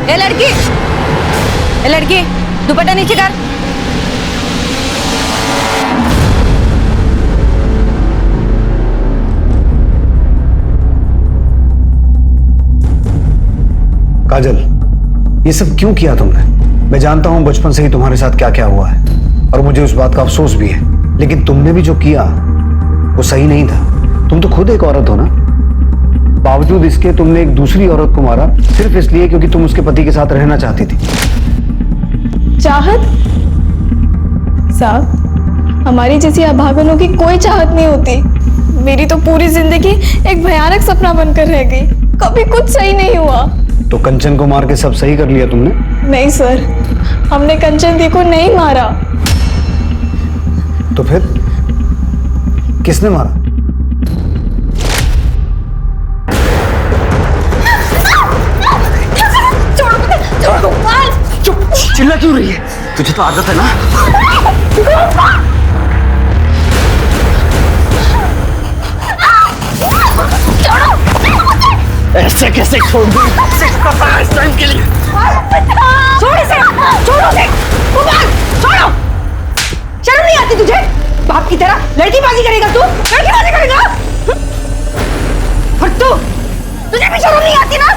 ए लड़की, दुपट्टा नीचे कर। काजल, ये सब क्यों किया तुमने? मैं जानता हूं बचपन से ही तुम्हारे साथ क्या क्या हुआ है और मुझे उस बात का अफसोस भी है, लेकिन तुमने भी जो किया वो सही नहीं था। तुम तो खुद एक औरत हो ना। बावजूद इसके तुमने एक दूसरी औरत को मारा सिर्फ इसलिए क्योंकि तुम उसके पति के साथ रहना चाहती थी। चाहत? साहब, हमारी जैसी अभागनों की कोई चाहत नहीं होती। मेरी तो पूरी जिंदगी एक भयानक सपना बनकर रह गई। कभी कुछ सही नहीं हुआ। तो कंचन को मार के सब सही कर लिया तुमने? नहीं सर, हमने कंचन दी को नहीं मारा। तो फिर किसने मारा? चुप, चिल्ला क्यों रही है? तुझे तो आदत है ना। ऐसे कैसे छोड़ दूं? इस टाइम के लिए छोड़ इसे, छोड़ो उसे, छोड़ो। शर्म नहीं आती तुझे? बाप की तरह लड़कीबाजी करेगा तू? लड़कीबाजी करेगा? और तुझे भी शर्म नहीं आती ना?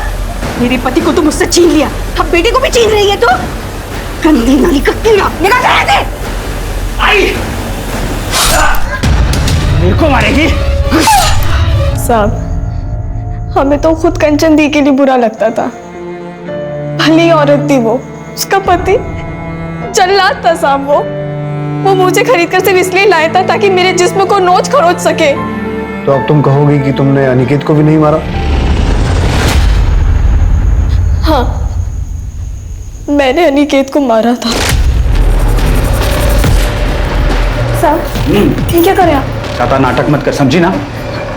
मेरे पति को तू मुझसे छीन लिया, अब बेटे को भी छीन रही है तू? गंदी नाली का कीड़ा, निकल जा यहाँ से। आई, मेरे को मारेगी? साहब, हमें तो खुद कंचन दी के लिए बुरा लगता था। भली औरत थी वो, उसका पति जल्लाद था साहब। वो मुझे खरीद कर सिर्फ इसलिए लाया था ताकि मेरे जिस्म को नोच खरोच सके। तो अब तुम कहोगी कि तुमने अनिकेत को भी नहीं मारा? हाँ, मैंने अनिकेत को मारा था। साहब, ये क्या करे आप? ज्यादा नाटक मत कर, समझी ना?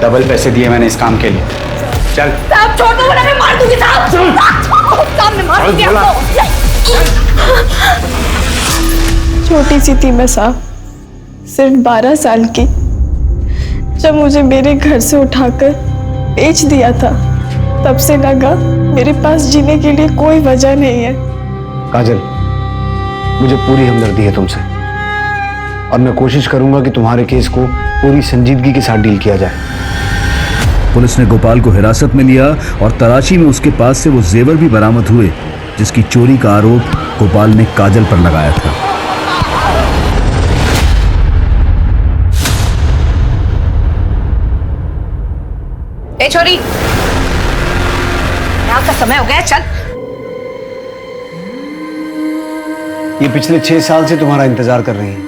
डबल पैसे दिए मैंने इस काम के लिए। चल साहब, छोड़ दो वरना मैं मार दूंगी साहब। सामने मार दूंगी आपको। छोटी सी थी मैं साहब, सिर्फ 12 साल की। जब मुझे मेरे घर से उठाकर बेच दिया था, तब से लगा मेरे पास जीने के लिए कोई वजह नहीं है। काजल, मुझे पूरी हमदर्दी है तुमसे और मैं कोशिश करूंगा कि तुम्हारे केस को पूरी संजीदगी के साथ डील किया जाए। पुलिस ने गोपाल को हिरासत में लिया और तलाशी में उसके पास से वो जेवर भी बरामद हुए जिसकी चोरी का आरोप गोपाल ने काजल पर लगाया था। ए छोरी, यहाँ का समय हो गया, चल। ये पिछले 6 साल से तुम्हारा इंतजार कर रही है।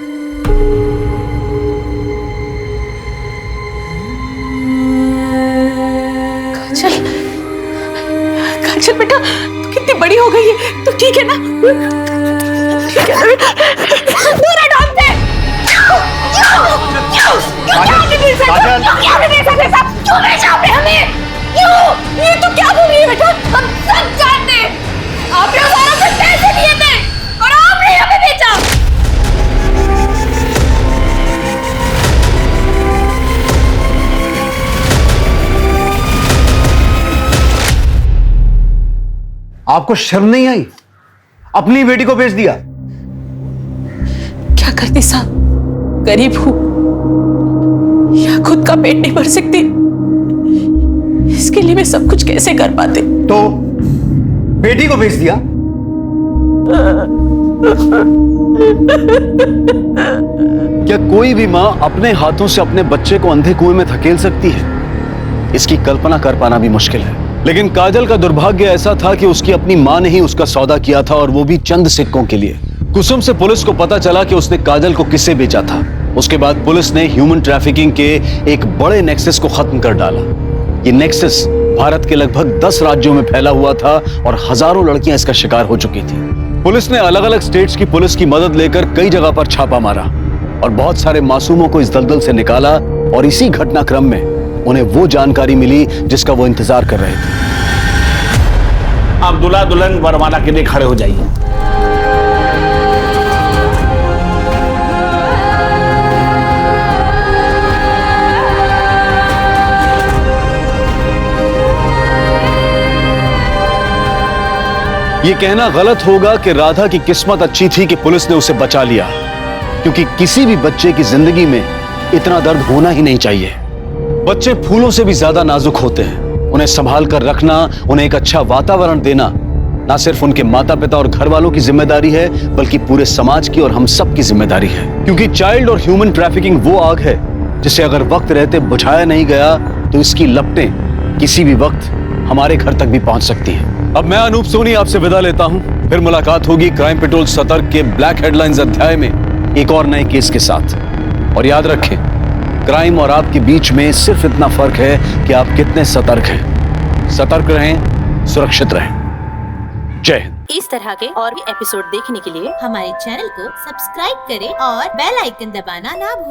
काजल बेटा, तू कितनी बड़ी हो गई है, तू ठीक है ना? ठीक है ना बेटा? दूर हटो हमसे। क्यों भेजा आपने हमें? क्यों? ये तो क्या बोल रही है बेटा? हम सब जानते हैं। आपने उस औरत से पैसे लिए थे और आपने हमें भेजा। आपको शर्म नहीं आई? अपनी बेटी को बेच दिया। क्या करती साहब, गरीब हूं या खुद का पेट नहीं भर सकती, इसके लिए मैं सब कुछ कैसे कर पाती? तो बेटी को बेच दिया? क्या कोई भी मां अपने हाथों से अपने बच्चे को अंधे कुएं में धकेल सकती है? इसकी कल्पना कर पाना भी मुश्किल है। लेकिन काजल का दुर्भाग्य ऐसा था कि उसकी अपनी मां ने ही उसका सौदा किया था, और वो भी चंद सिक्कों के लिए। कुसुम से पुलिस को पता चला कि उसने काजल को किससे बेचा था। उसके बाद पुलिस ने ह्यूमन ट्रैफिकिंग के एक बड़े नेक्सस को खत्म कर डाला। ये नेक्सस भारत के लगभग 10 राज्यों में फैला हुआ था और हजारों लड़कियां इसका शिकार हो चुकी थी। पुलिस ने अलग अलग स्टेट्स की पुलिस की मदद लेकर कई जगह पर छापा मारा और बहुत सारे मासूमों को इस दलदल से निकाला और इसी घटनाक्रम में उन्हें वो जानकारी मिली जिसका वो इंतजार कर रहे थे। अब दुल्हा दुल्हन वरमाला के लिए खड़े हो जाइए। ये कहना गलत होगा कि राधा की किस्मत अच्छी थी कि पुलिस ने उसे बचा लिया, क्योंकि किसी भी बच्चे की जिंदगी में इतना दर्द होना ही नहीं चाहिए। बच्चे फूलों से भी ज्यादा नाजुक होते हैं। उन्हें संभाल कर रखना, उन्हें एक अच्छा वातावरण देना ना सिर्फ उनके माता पिता और घर वालों की जिम्मेदारी है, बल्कि पूरे समाज की और हम सब की जिम्मेदारी है। क्योंकि चाइल्ड और ह्यूमन ट्रैफिकिंग वो आग है जिसे अगर वक्त रहते बुझाया नहीं गया तो इसकी लपटें किसी भी वक्त हमारे घर तक भी पहुंच सकती हैं। अब मैं अनूप सोनी आपसे विदा लेता हूं। फिर मुलाकात होगी क्राइम पेट्रोल सतर्क के ब्लैक हेडलाइंस अध्याय में एक और नए केस के साथ। और याद रखें, क्राइम और आपके बीच में सिर्फ इतना फर्क है कि आप कितने सतर्क हैं। सतर्क रहें, सुरक्षित रहें। जय हिंद। इस तरह के और भी एपिसोड देखने के लिए हमारे चैनल को सब्सक्राइब करें और बेल आइकन दबाना ना भूलें।